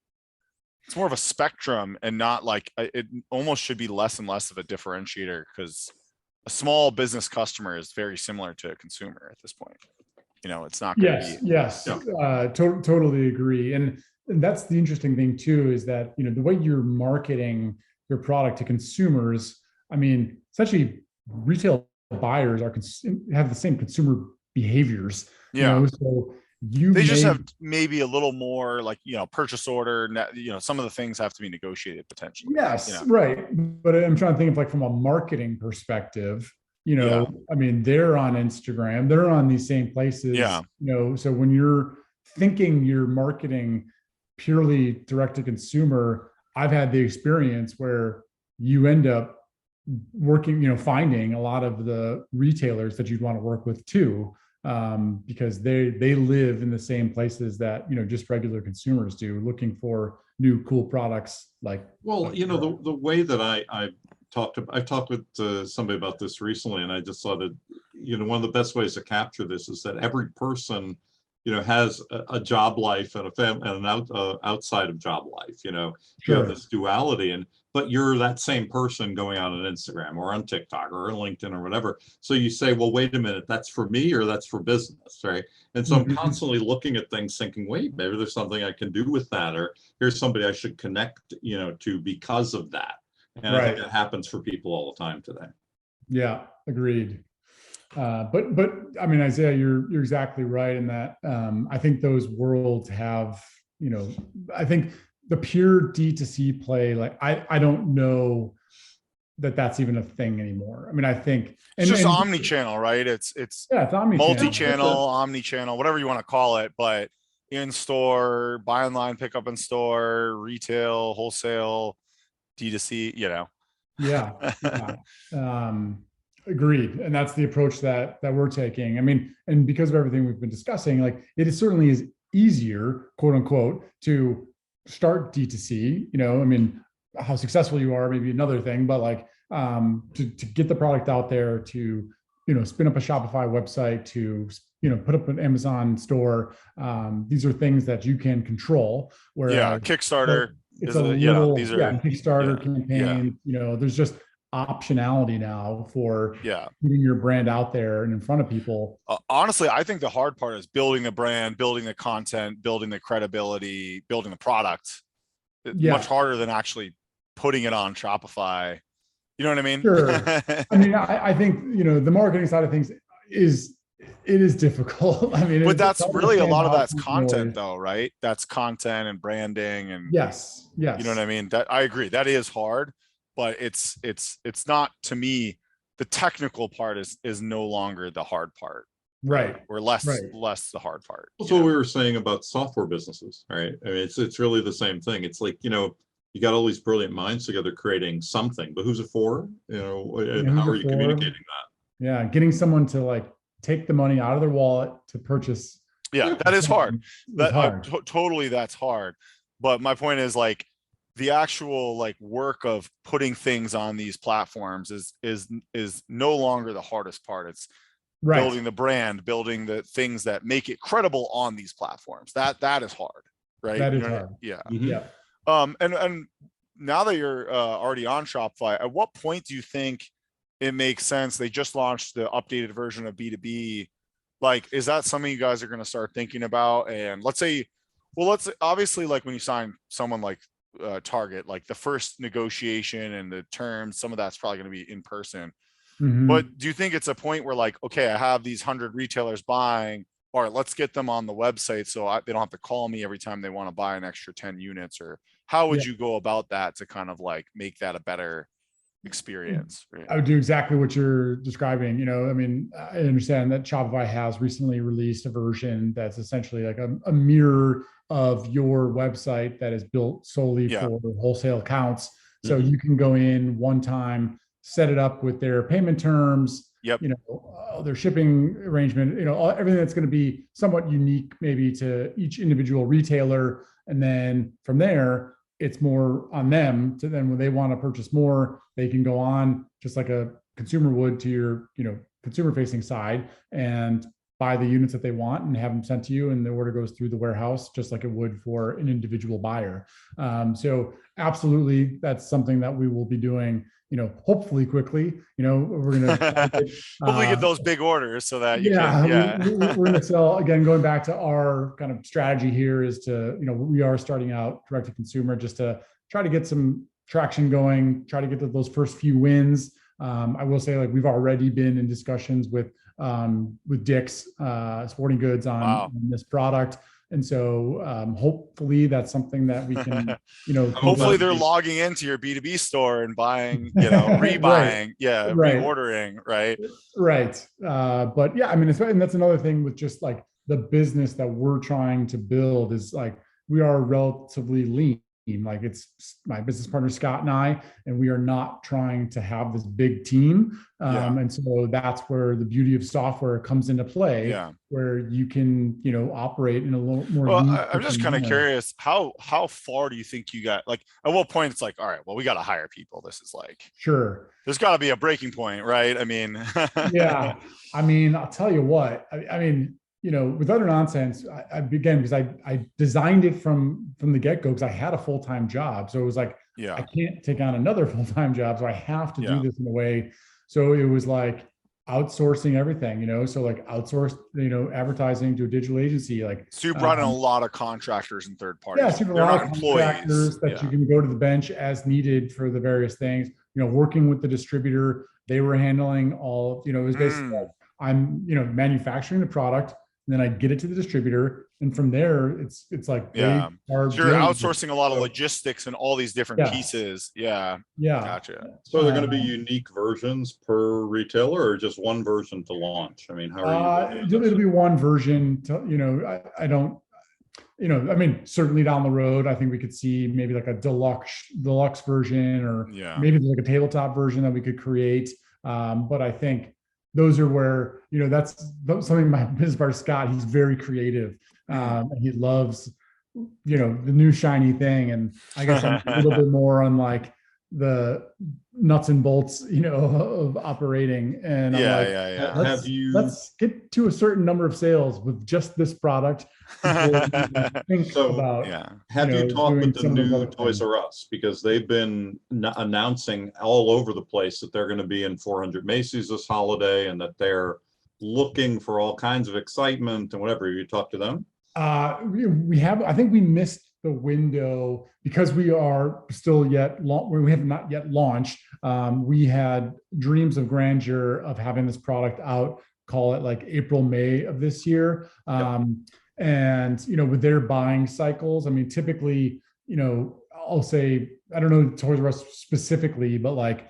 Speaker 1: it's more of a spectrum and not like, it almost should be less and less of a differentiator, because a small business customer is very similar to a consumer at this point. It's not going to be.
Speaker 3: Yes. Totally agree. And that's the interesting thing too, is that, the way you're marketing your product to consumers, I mean, essentially retail buyers have the same consumer behaviors. So they just have
Speaker 1: maybe a little more like, purchase order, some of the things have to be negotiated potentially.
Speaker 3: Yes. Right. But I'm trying to think of, like, from a marketing perspective, I mean, they're on Instagram, they're on these same places, so when you're thinking you're marketing purely direct to consumer, I've had the experience where you end up working, finding a lot of the retailers that you'd want to work with too, because they live in the same places that, just regular consumers do, looking for new cool products. Like,
Speaker 2: well, the way that I've talked with somebody about this recently, and I just thought that, one of the best ways to capture this is that every person, has a job life and a family and an outside of job life. You have this duality, and but you're that same person going out on Instagram or on TikTok or on LinkedIn or whatever. So you say, well, wait a minute, that's for me or that's for business, right? And so I'm constantly looking at things thinking, wait, maybe there's something I can do with that, or here's somebody I should connect, to because of that. And I think that happens for people all the time today.
Speaker 3: Yeah, agreed. But I mean, Isaiah, you're exactly right in that. I think those worlds have, I think the pure D2C play, like I don't know that that's even a thing anymore. I mean, I think
Speaker 1: it's just omni-channel, right? It's
Speaker 3: omni-channel,
Speaker 1: multi-channel, omni-channel, whatever you want to call it, but in store, buy online, pick up in store, retail, wholesale, D2C,
Speaker 3: Yeah. Agreed. And that's the approach that we're taking. I mean, and because of everything we've been discussing, like it certainly is easier, quote unquote, to start D2C. I mean, how successful you are, maybe another thing, but like to get the product out there, to spin up a Shopify website, to put up an Amazon store. These are things that you can control.
Speaker 1: Whereas Kickstarter.
Speaker 3: It's a little Kickstarter campaign. There's just optionality now for getting your brand out there and in front of people.
Speaker 1: Honestly, I think the hard part is building the brand, building the content, building the credibility, building the product. Much harder than actually putting it on Shopify. You know what I mean?
Speaker 3: Sure. I mean, I think, the marketing side of things is difficult. I mean,
Speaker 1: but that's really a lot of that's content though, right? That's content and branding and
Speaker 3: yes.
Speaker 1: You know what I mean? That I agree. That is hard, but it's not, to me, the technical part is no longer the hard part.
Speaker 3: Right.
Speaker 1: Or less the hard part.
Speaker 2: That's what we were saying about software businesses, right? I mean, it's really the same thing. It's like, you got all these brilliant minds together creating something, but who's it for? And how are you communicating that?
Speaker 3: Yeah. Getting someone to like take the money out of their wallet to purchase.
Speaker 1: Yeah, that is hard. Totally, that's hard. But my point is, like, the actual like work of putting things on these platforms is no longer the hardest part. It's building the brand, building the things that make it credible on these platforms. That is hard, right?
Speaker 3: That is hard.
Speaker 1: Yeah.
Speaker 2: Mm-hmm.
Speaker 3: Yeah.
Speaker 1: And now that you're already on Shopify, at what point do you think it makes sense? They just launched the updated version of B2B. Like, is that something you guys are going to start thinking about? And let's obviously, like when you sign someone like Target, like the first negotiation and the terms, some of that's probably going to be in person.
Speaker 3: Mm-hmm.
Speaker 1: But do you think it's a point where, like, okay, I have these 100 retailers buying, all right, let's get them on the website so they don't have to call me every time they want to buy an extra 10 units? Or how would you go about that to kind of like make that a better experience? Right?
Speaker 3: I would do exactly what you're describing. I mean, I understand that Shopify has recently released a version that's essentially like a mirror of your website that is built solely for wholesale accounts. So you can go in one time, set it up with their payment terms, their shipping arrangement, everything that's going to be somewhat unique maybe to each individual retailer. And then from there, it's more on them to then when they want to purchase more, they can go on just like a consumer would to your, consumer facing side and buy the units that they want and have them sent to you. And the order goes through the warehouse, just like it would for an individual buyer. So absolutely, that's something that we will be doing, hopefully quickly. We're going to
Speaker 1: hopefully get those big orders so that
Speaker 3: we're going to sell. Again, going back to our kind of strategy here is to, we are starting out direct to consumer just to try to get some traction going, try to get to those first few wins. I will say, like, we've already been in discussions with Dick's Sporting Goods on this product. And so hopefully that's something that we can,
Speaker 1: hopefully they're logging into your B2B store and buying, rebuying, reordering, right?
Speaker 3: Right. But yeah, I mean, and that's another thing with just like the business that we're trying to build is like, we are relatively lean. Like, it's my business partner, Scott, and I, and we are not trying to have this big team. And so that's where the beauty of software comes into play, where you can, operate in a little more.
Speaker 1: Well, I'm just kind of curious, how far do you think you got? Like, at what point it's like, all right, well, we got to hire people. This is like,
Speaker 3: sure,
Speaker 1: there's got to be a breaking point, right? I mean,
Speaker 3: yeah. I mean, I'll tell you what, I mean, with Utter Nonsense, I began because I designed it from the get-go because I had a full-time job. So it was like, I
Speaker 1: Yeah.
Speaker 3: can't take on another full-time job. So I have to do
Speaker 1: Yeah.
Speaker 3: this in a way. So it was like outsourcing everything, so like outsource, advertising to a digital agency, like,
Speaker 1: So you brought in a lot of contractors and third
Speaker 3: yeah,
Speaker 1: parties.
Speaker 3: so you have a
Speaker 1: They're
Speaker 3: lot
Speaker 1: not
Speaker 3: of
Speaker 1: employees.
Speaker 3: contractors that you
Speaker 1: Yeah.
Speaker 3: can go to the bench as needed for the various things, working with the distributor. They were handling all, it was basically like,
Speaker 1: Mm,
Speaker 3: I'm, manufacturing the product, and then I get it to the distributor. And from there, it's like they
Speaker 1: yeah.
Speaker 3: are
Speaker 1: So you're
Speaker 3: billing.
Speaker 1: outsourcing a lot of
Speaker 2: So,
Speaker 1: logistics and all these different
Speaker 3: Yes.
Speaker 1: pieces. Yeah.
Speaker 3: Yeah.
Speaker 1: Gotcha.
Speaker 2: so they're going to be unique versions per retailer, or just one version to launch? I mean, how are you doing
Speaker 3: It'll
Speaker 2: this?
Speaker 3: be one version to, I don't, I mean, certainly down the road, I think we could see maybe like a deluxe version, or
Speaker 1: Yeah.
Speaker 3: maybe like a tabletop version that we could create. But I think those are where, that's something my business partner, Scott, he's very creative. And he loves, the new shiny thing. And I guess I'm a little bit more on like the nuts and bolts, of operating. And I'm
Speaker 1: Yeah.
Speaker 3: like,
Speaker 1: Yeah.
Speaker 2: Have you,
Speaker 3: let's get to a certain number of sales with just this product before we even
Speaker 1: Yeah.
Speaker 3: think
Speaker 2: so
Speaker 3: about,
Speaker 1: Yeah.
Speaker 2: have you talked
Speaker 3: doing
Speaker 2: with the
Speaker 3: some of those
Speaker 2: new
Speaker 3: other
Speaker 2: Toys
Speaker 3: things.
Speaker 2: R Us? Because they've been announcing all over the place that they're going to be in 400 Macy's this holiday, and that they're looking for all kinds of excitement and whatever. You talked to them?
Speaker 3: We have, I think we missed the window because we are still we have not yet launched. We had dreams of grandeur of having this product out, call it like April, May of this year. And, with their buying cycles, I mean, typically, I'll say, I don't know Toys R Us specifically, but like,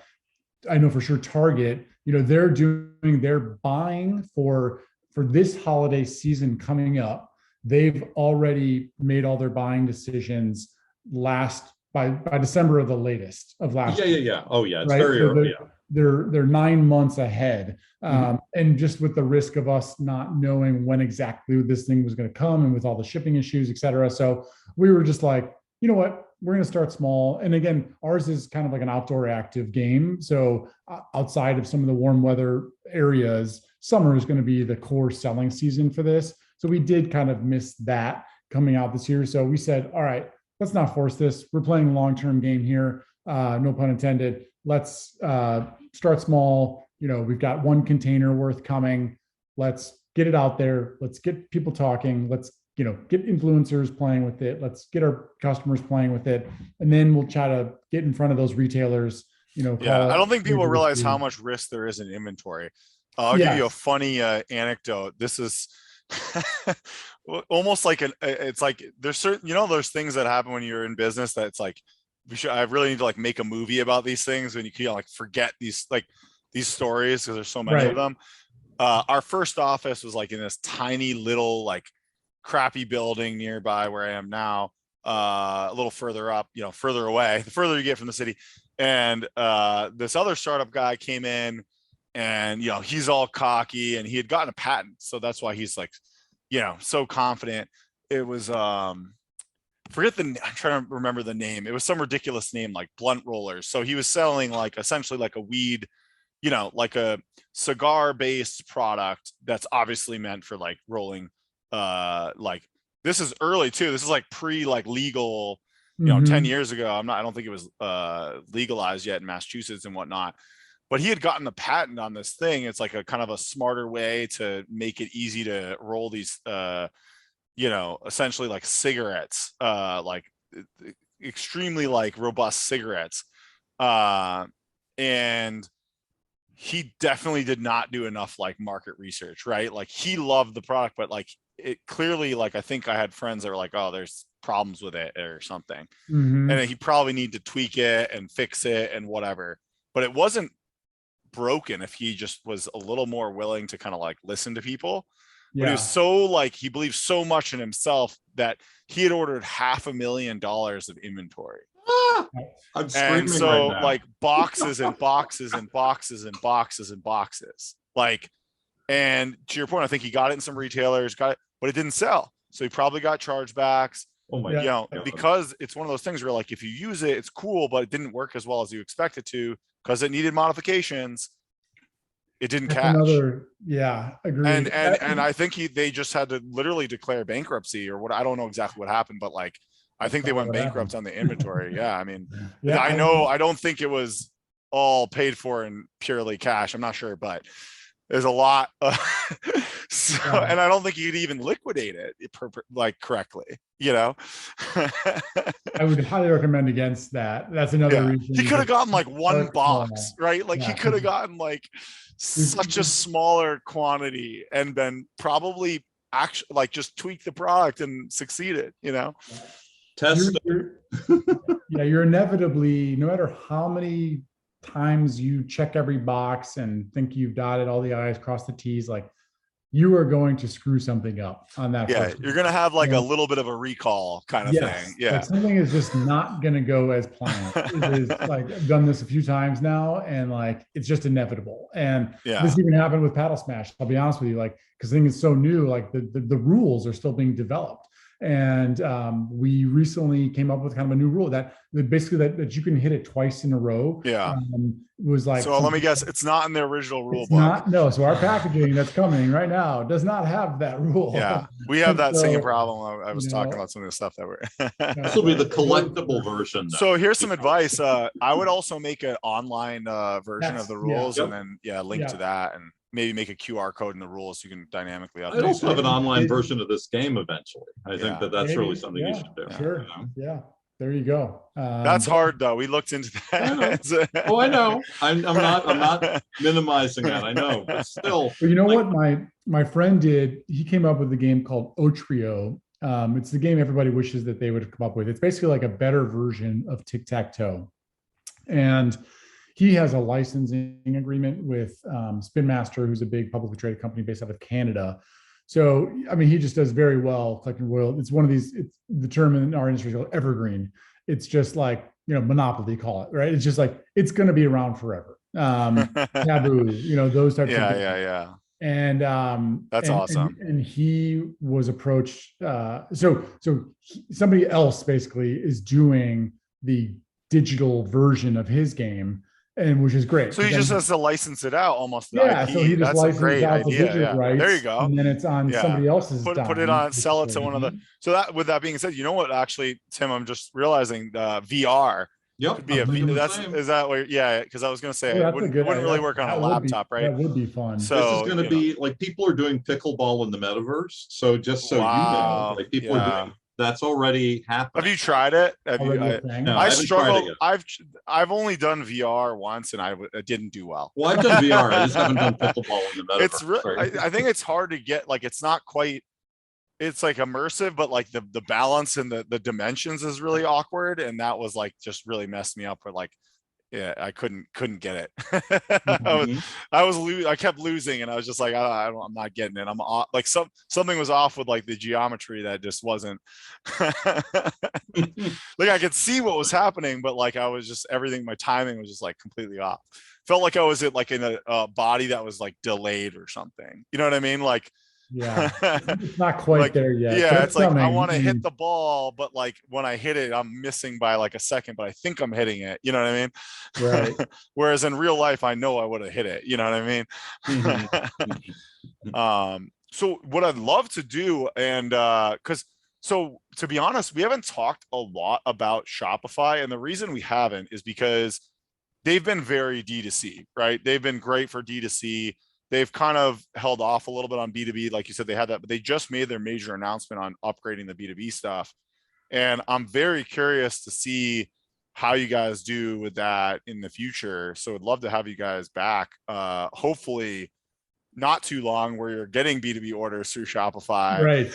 Speaker 3: I know for sure Target, they're doing their buying for this holiday season coming up. They've already made all their buying decisions by December of the latest of last
Speaker 2: Yeah,
Speaker 3: year.
Speaker 2: yeah, yeah. Oh, yeah. It's
Speaker 3: Right.
Speaker 2: very
Speaker 3: So
Speaker 2: early. Yeah.
Speaker 3: they're 9 months ahead.
Speaker 2: Mhm.
Speaker 3: And just with the risk of us not knowing when exactly this thing was going to come, and with all the shipping issues, et cetera. So we were just like, you know what, we're going to start small. And again, ours is kind of like an outdoor active game. So outside of some of the warm weather areas, summer is going to be the core selling season for this. So we did kind of miss that coming out this year. So we said, all right, let's not force this. We're playing a long-term game here. No pun intended. Let's start small. We've got one container worth coming. Let's get it out there. Let's get people talking. Let's, get influencers playing with it. Let's get our customers playing with it. And then we'll try to get in front of those retailers,
Speaker 1: Yeah. I don't think people realize how
Speaker 3: year.
Speaker 1: much risk there is in inventory. I'll give you a
Speaker 3: Yes.
Speaker 1: funny anecdote. This is almost like it's like there's certain, there's things that happen when you're in business that it's like, I really need to like make a movie about these things when you can like forget these stories because there's so many of
Speaker 3: Right.
Speaker 1: them. Our first office was like in this tiny little like crappy building nearby where I am now, a little further up, further away, the further you get from the city. And this other startup guy came in, and he's all cocky, and he had gotten a patent, so that's why he's like, so confident. It was I'm trying to remember the name. It was some ridiculous name like blunt rollers. So he was selling like essentially like a weed, like a cigar based product that's obviously meant for like rolling. Like this is early too. This is like pre like legal, 10 years ago. I don't think it was legalized yet in Massachusetts and whatnot. But he had gotten the patent on this thing. It's like a kind of a smarter way to make it easy to roll these essentially like cigarettes, like extremely like robust cigarettes. And he definitely did not do enough like market research, right? Like he loved the product, but like it clearly, like I think I had friends that were like, oh, there's problems with it or something. And he probably need to tweak it and fix it and whatever. But it wasn't broken if he just was a little more willing to kind of like listen to people. But he was so like, he believed so much in himself that he had ordered $500,000 of inventory.
Speaker 2: I'm screaming
Speaker 1: And so
Speaker 2: right now.
Speaker 1: like boxes and boxes and boxes and boxes and boxes. Like, and to your point, I think he got it in some retailers, got it, but it didn't sell. So he probably got chargebacks.
Speaker 2: Oh my God.
Speaker 1: Because it's one of those things where like if you use it, it's cool, but it didn't work as well as you expect it to because it needed modifications. It didn't catch.
Speaker 3: Agreed.
Speaker 1: And I think they just had to literally declare bankruptcy or what. I don't know exactly what happened, but like I think they
Speaker 3: probably
Speaker 1: went
Speaker 3: what happened.
Speaker 1: bankrupt on the inventory. Yeah. I mean,
Speaker 3: Yeah,
Speaker 1: I know, I don't think it was all paid for in purely cash. I'm not sure, but there's a lot. So,
Speaker 3: Yeah.
Speaker 1: and I don't think you'd even liquidate it like correctly, you know?
Speaker 3: I would highly recommend against that. That's another
Speaker 1: Yeah.
Speaker 3: reason.
Speaker 1: He could have gotten like one
Speaker 3: start
Speaker 1: box,
Speaker 3: small.
Speaker 1: right? Like he
Speaker 3: Yeah,
Speaker 1: could have gotten like such a smaller quantity and been probably actually like just tweak the product and succeeded, you know?
Speaker 2: Test.
Speaker 3: You're inevitably, no matter how many times you check every box and think you've dotted all the I's, crossed the T's, like you are going to screw something up on that.
Speaker 1: Yeah,
Speaker 3: first
Speaker 1: you're going to have like a little bit of a recall kind of thing. Yeah.
Speaker 3: Like something is just not going to go as planned. It is like, I've done this a few times now and like, it's just inevitable. And this even happened with Paddle Smash. I'll be honest with you, like, because the thing is so new, like the rules are still being developed. And we recently came up with kind of a new rule that basically that you can hit it twice in a row.
Speaker 1: Yeah.
Speaker 3: Was like,
Speaker 1: so let me guess, it's not in the original rule book.
Speaker 3: Not, no. So our packaging that's coming right now does not have that rule.
Speaker 1: Yeah, we have that same problem. I was talking about some of the stuff that we're.
Speaker 2: This will be the collectible version.
Speaker 1: So here's some advice. I would also make an online version of the rules, and then link to that, and maybe make a QR code in the rules so you can dynamically update.
Speaker 2: I'd also have an online version of this game eventually. I think that's really something you should do.
Speaker 3: Sure. You know? Yeah. There you go.
Speaker 1: That's hard though. We looked into that.
Speaker 2: I know. I'm not minimizing that. I know, but still.
Speaker 3: But you know what my friend did? He came up with a game called Otrio. It's the game everybody wishes that they would come up with. It's basically like a better version of tic-tac-toe. And he has a licensing agreement with Spin Master, who's a big publicly traded company based out of Canada. So, I mean, he just does very well collecting royalties. It's one of these, it's the term in our industry is called evergreen. It's just like, Monopoly, call it, right? It's just like, it's going to be around forever. Taboo, those types of things.
Speaker 1: Yeah.
Speaker 3: And
Speaker 1: that's awesome.
Speaker 3: And he was approached. Somebody else basically is doing the digital version of his game, and which is great.
Speaker 1: So he just has to license it out almost.
Speaker 3: Yeah, so he just licenses out the digital rights.
Speaker 1: There you go.
Speaker 3: And then it's on somebody else's.
Speaker 1: Put it on, sell it to one of the. So that, with that being said, you know what? Actually, Tim, I'm just realizing VR.
Speaker 2: Yep.
Speaker 1: Could be is that what? Yeah, because I was going to say it wouldn't really work on a laptop, right?
Speaker 3: That would be fun.
Speaker 2: So this is going to be like people are doing pickleball in the metaverse. So just so you know, like people are doing. That's already happening.
Speaker 1: Have you tried it?
Speaker 2: No,
Speaker 1: I struggled. I've only done VR once, and I didn't do well.
Speaker 2: Well, I've done VR. I just haven't done pickleball in the metaverse.
Speaker 1: It's really. I think it's hard to get. Like, it's not quite. It's like immersive, but like the balance and the dimensions is really awkward, and that was like just really messed me up. Where like, I couldn't get it. I kept losing, and I was just like, I'm not getting it. I'm off. Like something was off with like the geometry that just wasn't. Like I could see what was happening, but like I was just my timing was just like completely off. Felt like I was in a body that was like delayed or something. You know what I mean? Like.
Speaker 3: Yeah, it's not quite there yet.
Speaker 1: Yeah, it's like I want to hit the ball, but like when I hit it, I'm missing by like a second, but I think I'm hitting it. You know what I mean?
Speaker 3: Right.
Speaker 1: Whereas in real life, I know I would have hit it. You know what I mean? So what I'd love to do, and so to be honest, we haven't talked a lot about Shopify, and the reason we haven't is because they've been very D2C, right? They've been great for D2C. They've kind of held off a little bit on B2B. Like you said, they had that, but they just made their major announcement on upgrading the B2B stuff. And I'm very curious to see how you guys do with that in the future. So I'd love to have you guys back. Hopefully not too long where you're getting B2B orders through Shopify.
Speaker 3: Right.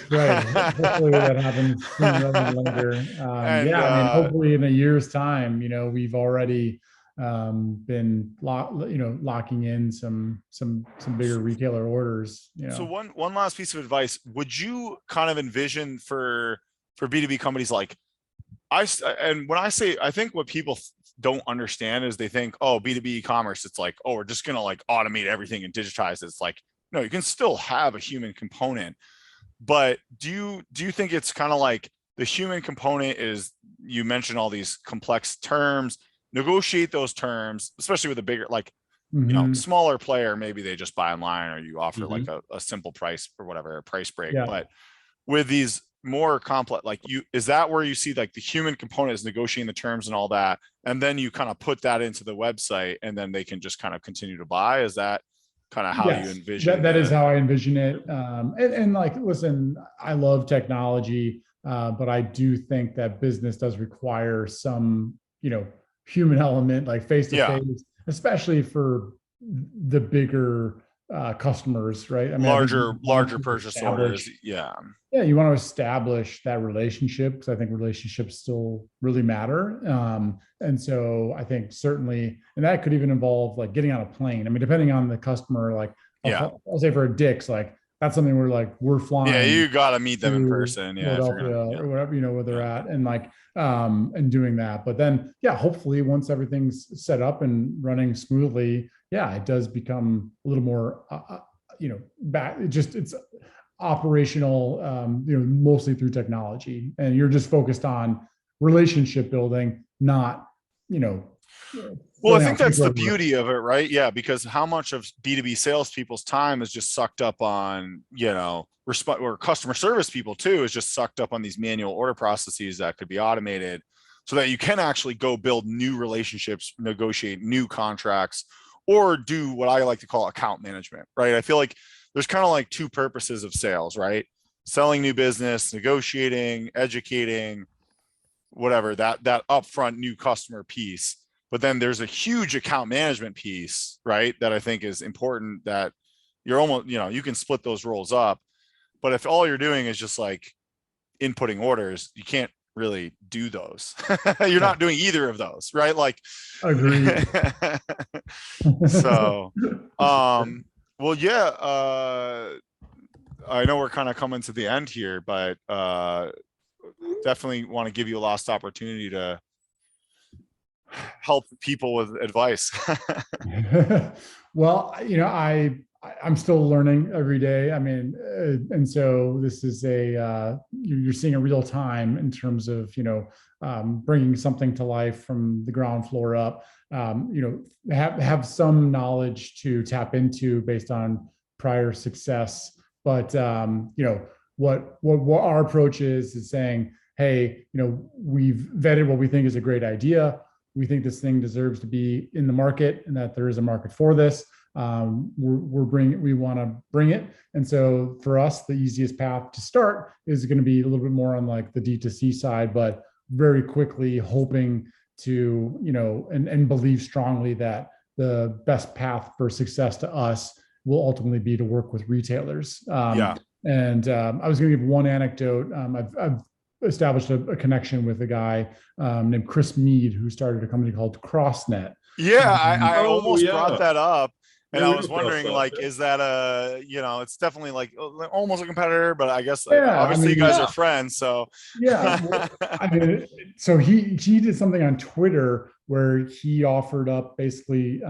Speaker 3: Hopefully that happens sooner rather than later. I mean, hopefully in a year's time, we've already been locking in some bigger retailer orders. So
Speaker 1: one last piece of advice: would you kind of envision for B2B companies like and when I say, I think what people don't understand is they think, oh, B2B e-commerce, it's like, oh, we're just gonna like automate everything and digitize it. It's like, no, you can still have a human component, but do you think it's kind of like the human component is, you mentioned all these complex terms, negotiate those terms, especially with a bigger, like, smaller player, maybe they just buy online or you offer like a simple price or whatever, a price break. But with these more complex. Like is that where you see like the human component is negotiating the terms and all that, and then you kind of put that into the website, and then they can just kind of continue to buy? Is that kind of how you envision
Speaker 3: that is how I envision it. And like, listen, I love technology, but I do think that business does require some, human element, like face to face, especially for the bigger customers, right? I mean,
Speaker 1: larger purchase orders. Yeah,
Speaker 3: you want to establish that relationship, because I think relationships still really matter. And so I think certainly, and that could even involve like getting on a plane. I mean, depending on the customer, like I'll say for a Dick's, like that's something where like we're flying.
Speaker 1: Yeah, you got to meet them in person. Yeah,
Speaker 3: Philadelphia or whatever, where they're at, and like and doing that. But then, hopefully once everything's set up and running smoothly, it does become a little more, it's operational, mostly through technology, and you're just focused on relationship building, not,
Speaker 1: well, I think that's the beauty of it, right? Yeah, because how much of B2B salespeople's time is just sucked up on, or customer service people too, is just sucked up on these manual order processes that could be automated, so that you can actually go build new relationships, negotiate new contracts, or do what I like to call account management, right? I feel like there's kind of like two purposes of sales, right? Selling new business, negotiating, educating, whatever, that upfront new customer piece. But then there's a huge account management piece, right? That I think is important, that you're almost, you can split those roles up. But if all you're doing is just like inputting orders, you can't really do those. You're not doing either of those, right? Like,
Speaker 3: agreed.
Speaker 1: So, well, I know we're kind of coming to the end here, but definitely want to give you a last opportunity to help people with advice.
Speaker 3: Well, I'm still learning every day. I mean, and so this is you're seeing a real time in terms of, bringing something to life from the ground floor up, have some knowledge to tap into based on prior success. But, what our approach is saying, hey, we've vetted what we think is a great idea. We think this thing deserves to be in the market, and that there is a market for this. We want to bring it. And so for us, the easiest path to start is going to be a little bit more on like the D2C side, but very quickly hoping to, and believe strongly that the best path for success to us will ultimately be to work with retailers. And I was going to give one anecdote. I've established a connection with a guy named Chris Mead, who started a company called CrossNet.
Speaker 1: Yeah, I almost brought that up. And I was wondering, like, is that it's definitely like almost a competitor, but I guess obviously you guys are friends. So
Speaker 3: so he did something on Twitter where he offered up basically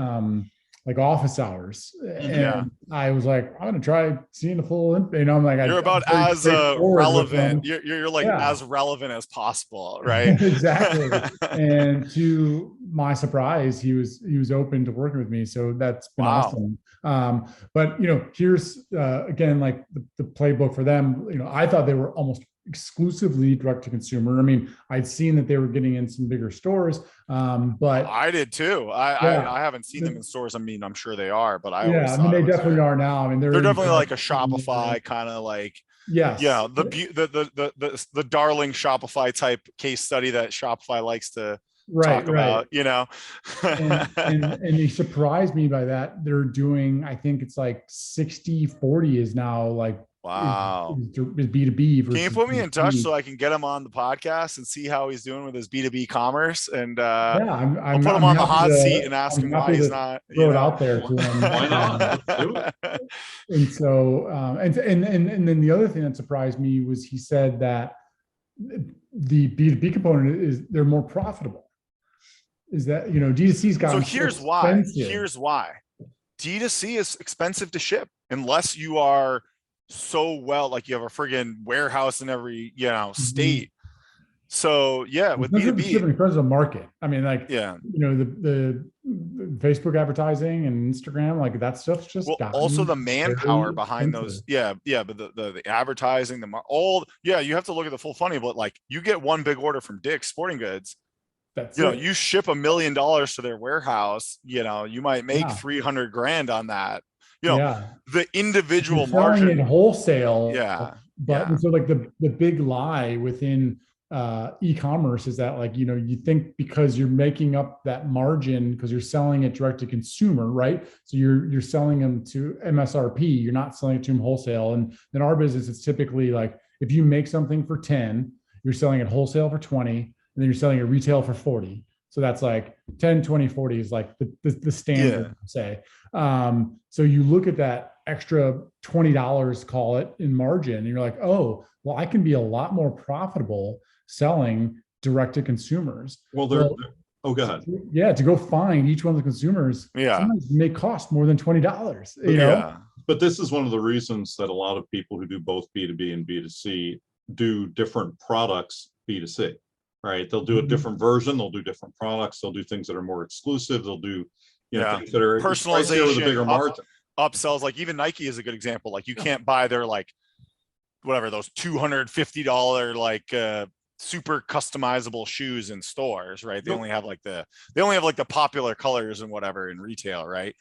Speaker 3: like office hours, and I was like, I'm gonna try seeing the full. I'm like,
Speaker 1: you're about as relevant. You're like as relevant as possible, right?
Speaker 3: Exactly. And to my surprise, he was open to working with me, so that's been awesome. But here's again, like the playbook for them. I thought they were almost exclusively direct to consumer. I mean, I'd seen that they were getting in some bigger stores, but
Speaker 1: I did too. I haven't seen them in stores. I mean, I'm sure they are, but
Speaker 3: they definitely are now. I mean,
Speaker 1: they're definitely like a Shopify kind of like, the darling Shopify type case study that Shopify likes to talk about,
Speaker 3: and they surprised me by that. They're doing, I think it's like 60-40 is now like,
Speaker 1: wow,
Speaker 3: is B2B.
Speaker 1: Can you put me in touch so I can get him on the podcast and see how he's doing with his B2B commerce? And I'll put him on the hot seat and ask him why he's not.
Speaker 3: Throw it out there to him.
Speaker 2: Why not? Do it.
Speaker 3: And so, and then the other thing that surprised me was he said that the B2B component is they're more profitable. Is that D2C's got.
Speaker 1: So here's why. Here's why. D2C is expensive to ship unless you are so well, like you have a friggin' warehouse in every state. So yeah, with
Speaker 3: Because
Speaker 1: B2B,
Speaker 3: of the market. I mean, like,
Speaker 1: yeah.
Speaker 3: the Facebook advertising and Instagram, like that stuff's just
Speaker 1: Well, also the
Speaker 3: gotten
Speaker 1: manpower
Speaker 3: very
Speaker 1: behind
Speaker 3: expensive.
Speaker 1: those. Yeah. Yeah. But the advertising, all, yeah, you have to look at the full funny, but like you get one big order from Dick's Sporting Goods,
Speaker 3: That's
Speaker 1: you know,
Speaker 3: it.
Speaker 1: you ship $1 million to their warehouse, you know, you might make
Speaker 3: Yeah.
Speaker 1: 300 grand on that, you know,
Speaker 3: Yeah.
Speaker 1: the
Speaker 3: You're
Speaker 1: individual
Speaker 3: selling it
Speaker 1: margin.
Speaker 3: wholesale,
Speaker 1: Yeah.
Speaker 3: but
Speaker 1: Yeah.
Speaker 3: and so like the big lie within e-commerce is that, like, you think because you're making up that margin because you're selling it direct to consumer, right? So you're selling them to MSRP, you're not selling it to them wholesale. And in our business, it's typically like if you make something for 10, you're selling it wholesale for 20, and then you're selling it retail for 40. So that's like 10, 20, 40 is like the
Speaker 1: Yeah.
Speaker 3: standard, say. So you look at that extra $20, call it, in margin, and you're like, oh, well, I can be a lot more profitable selling direct to consumers.
Speaker 2: Well,
Speaker 3: Well,
Speaker 2: oh, go ahead.
Speaker 3: yeah, to go find each one of the consumers
Speaker 1: Yeah.
Speaker 3: sometimes may cost more than $20,
Speaker 2: But,
Speaker 1: Yeah.
Speaker 2: but this is one of the reasons that a lot of people who do both B2B and B2C do different products B2C, right? They'll do a different version, they'll do different products, they'll do things that are more exclusive, they'll do,
Speaker 1: Yeah.
Speaker 2: things that are pricier with a
Speaker 1: Personalization,
Speaker 2: bigger margin.
Speaker 1: upsells. Like even Nike is a good example. Like you can't buy their like whatever those $250 like super customizable shoes in stores, right? They
Speaker 2: Nope.
Speaker 1: only have like the popular colors and whatever in retail, right?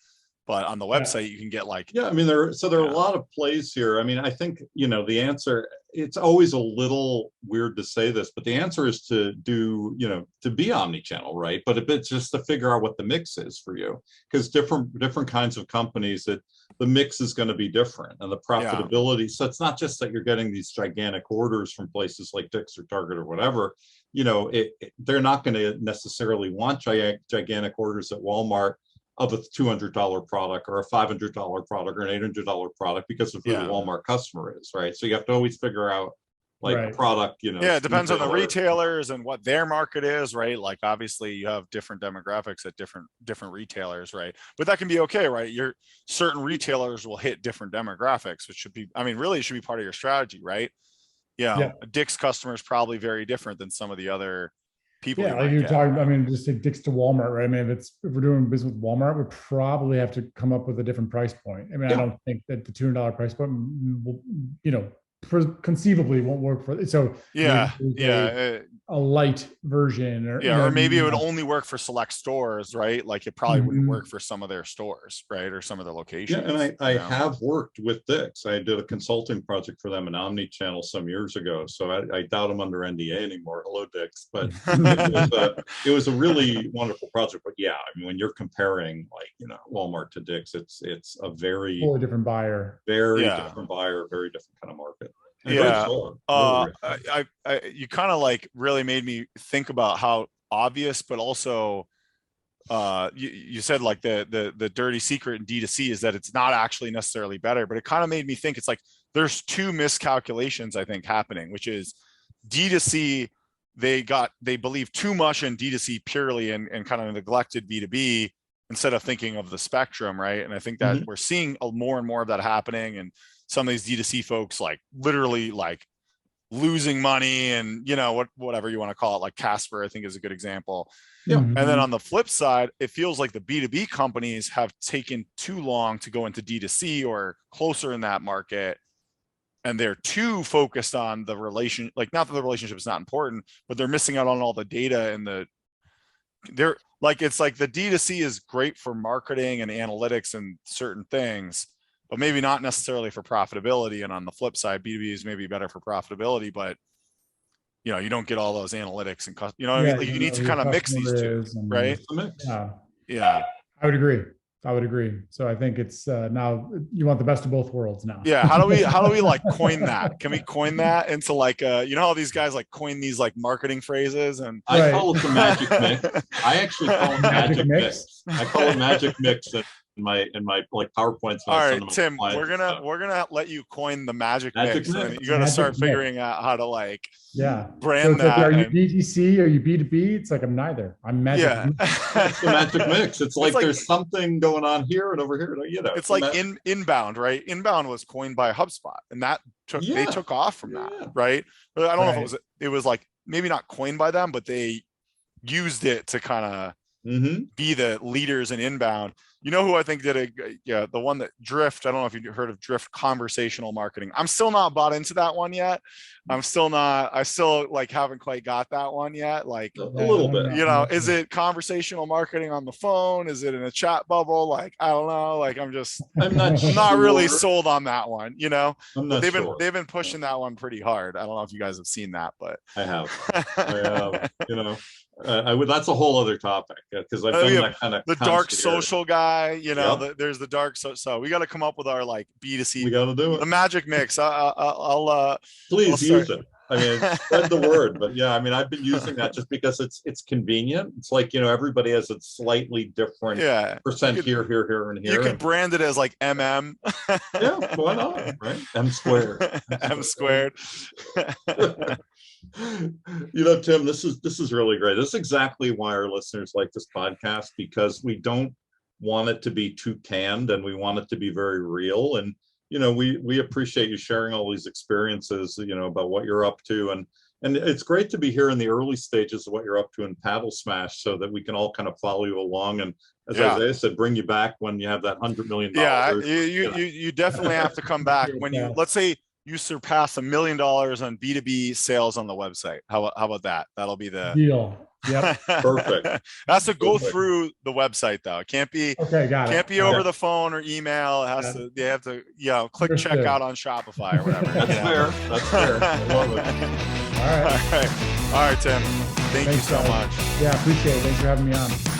Speaker 1: But on the website you can get like,
Speaker 2: Yeah, I mean, there are
Speaker 1: yeah.
Speaker 2: a lot of plays here. I mean, I think, the answer, it's always a little weird to say this, but the answer is to do, to be omni-channel, right? But it's just to figure out what the mix is for you, because different kinds of companies, that the mix is going to be different, and the profitability. So it's not just that you're getting these gigantic orders from places like Dick's or Target or whatever. They're not going to necessarily want gigantic orders at Walmart of a $200 product or a $500 product or an $800 product because of who the Walmart customer is, right? So you have to always figure out like product,
Speaker 1: Yeah, it depends on the retailers and what their market is, right? Like obviously you have different demographics at different retailers, right? But that can be okay, right? Certain retailers will hit different demographics, which should be, I mean, really it should be part of your strategy, right? A Dick's customer is probably very different than some of the other people.
Speaker 3: Yeah, like you're talking, I mean, just take Dick's to Walmart, right? I mean, if we're doing business with Walmart, we probably have to come up with a different price point. I mean, I don't think that the $200 price point will, conceivably won't work for it. So a light version,
Speaker 1: or maybe it would only work for select stores, right? Like it probably wouldn't work for some of their stores, right? Or some of their locations.
Speaker 2: Yeah, and I have worked with Dick's. I did a consulting project for them in omni-channel some years ago, so I doubt I'm under NDA anymore. Hello, Dick's. But it was a really wonderful project. But yeah, I mean, when you're comparing like Walmart to Dick's, it's a very
Speaker 3: totally different buyer,
Speaker 2: very different buyer, very different kind of market.
Speaker 1: You kind of like really made me think about how obvious, but also you said like the dirty secret in D2C is that it's not actually necessarily better, but it kind of made me think it's like there's two miscalculations I think happening, which is D2C, they believe too much in D2C purely and kind of neglected B2B instead of thinking of the spectrum, right? And I think that we're seeing more and more of that happening, and some of these D2C folks like literally like losing money and whatever you want to call it, like Casper, I think is a good example. And then on the flip side, it feels like the B2B companies have taken too long to go into D2C or closer in that market. And they're too focused on the relation, like not that the relationship is not important, but they're missing out on all the data and they're like, it's like the D2C is great for marketing and analytics and certain things, but maybe not necessarily for profitability. And on the flip side, B2B is maybe better for profitability, but you don't get all those analytics and you need to kind of mix these two, right?
Speaker 3: Yeah, I would agree. So I think it's now you want the best of both worlds now.
Speaker 1: Yeah. How do we like coin that? Can we coin that into like how these guys like coin these like marketing phrases? And
Speaker 2: I call it the magic mix. I actually call it magic mix. I call it magic mix in my like PowerPoints.
Speaker 1: All right, Tim, we're gonna let you coin the magic mix. And you got to start figuring out how to like brand that.
Speaker 3: Like, are you B2C? Are you B2B? It's like I'm neither. I'm magic.
Speaker 2: Yeah. It's the magic mix. It's like there's something going on here and over here.
Speaker 1: It's like inbound, right? Inbound was coined by HubSpot, and they took off from that, right? But I don't know if it was like maybe not coined by them, but they used it to kind of be the leaders in inbound. You know who I think did the one that Drift, I don't know if you've heard of Drift conversational marketing. I'm still not bought into that one yet. I still like haven't quite got that one yet. Like
Speaker 2: a little bit,
Speaker 1: is it conversational marketing on the phone? Is it in a chat bubble? Like, I don't know. Like, I'm not really sold on that one,
Speaker 2: I'm not sure.
Speaker 1: They've been pushing that one pretty hard. I don't know if you guys have seen that, but
Speaker 2: I have, that's a whole other topic, because I've done that kind of
Speaker 1: the dark social guy, there's the dark. So we got to come up with our like B2C.
Speaker 2: We got to do it.
Speaker 1: The magic mix.
Speaker 2: Please use it. I mean, spread the word. But yeah, I mean, I've been using that just because it's convenient. It's like, everybody has a slightly different percent here, and here.
Speaker 1: You could brand it as like MM.
Speaker 2: Yeah, why not? Right? M squared.
Speaker 1: M squared.
Speaker 2: Tim, this is really great. This is exactly why our listeners like this podcast, because we don't want it to be too canned, and we want it to be very real. And we appreciate you sharing all these experiences, about what you're up to, and it's great to be here in the early stages of what you're up to in Paddle Smash, so that we can all kind of follow you along, and as I said, bring you back when you have that $100 million.
Speaker 1: Yeah, you definitely have to come back when let's say you surpass $1 million on B2B sales on the website. How about that? That'll be the
Speaker 3: deal. Yep.
Speaker 2: Perfect.
Speaker 1: Has to go through the website though. It can't be over the phone or email. It has to. They have to. Click checkout on Shopify or whatever.
Speaker 2: That's fair. That's fair. I love it.
Speaker 3: All right,
Speaker 1: Tim. Thanks you so much.
Speaker 3: Yeah, appreciate it. Thanks for having me on.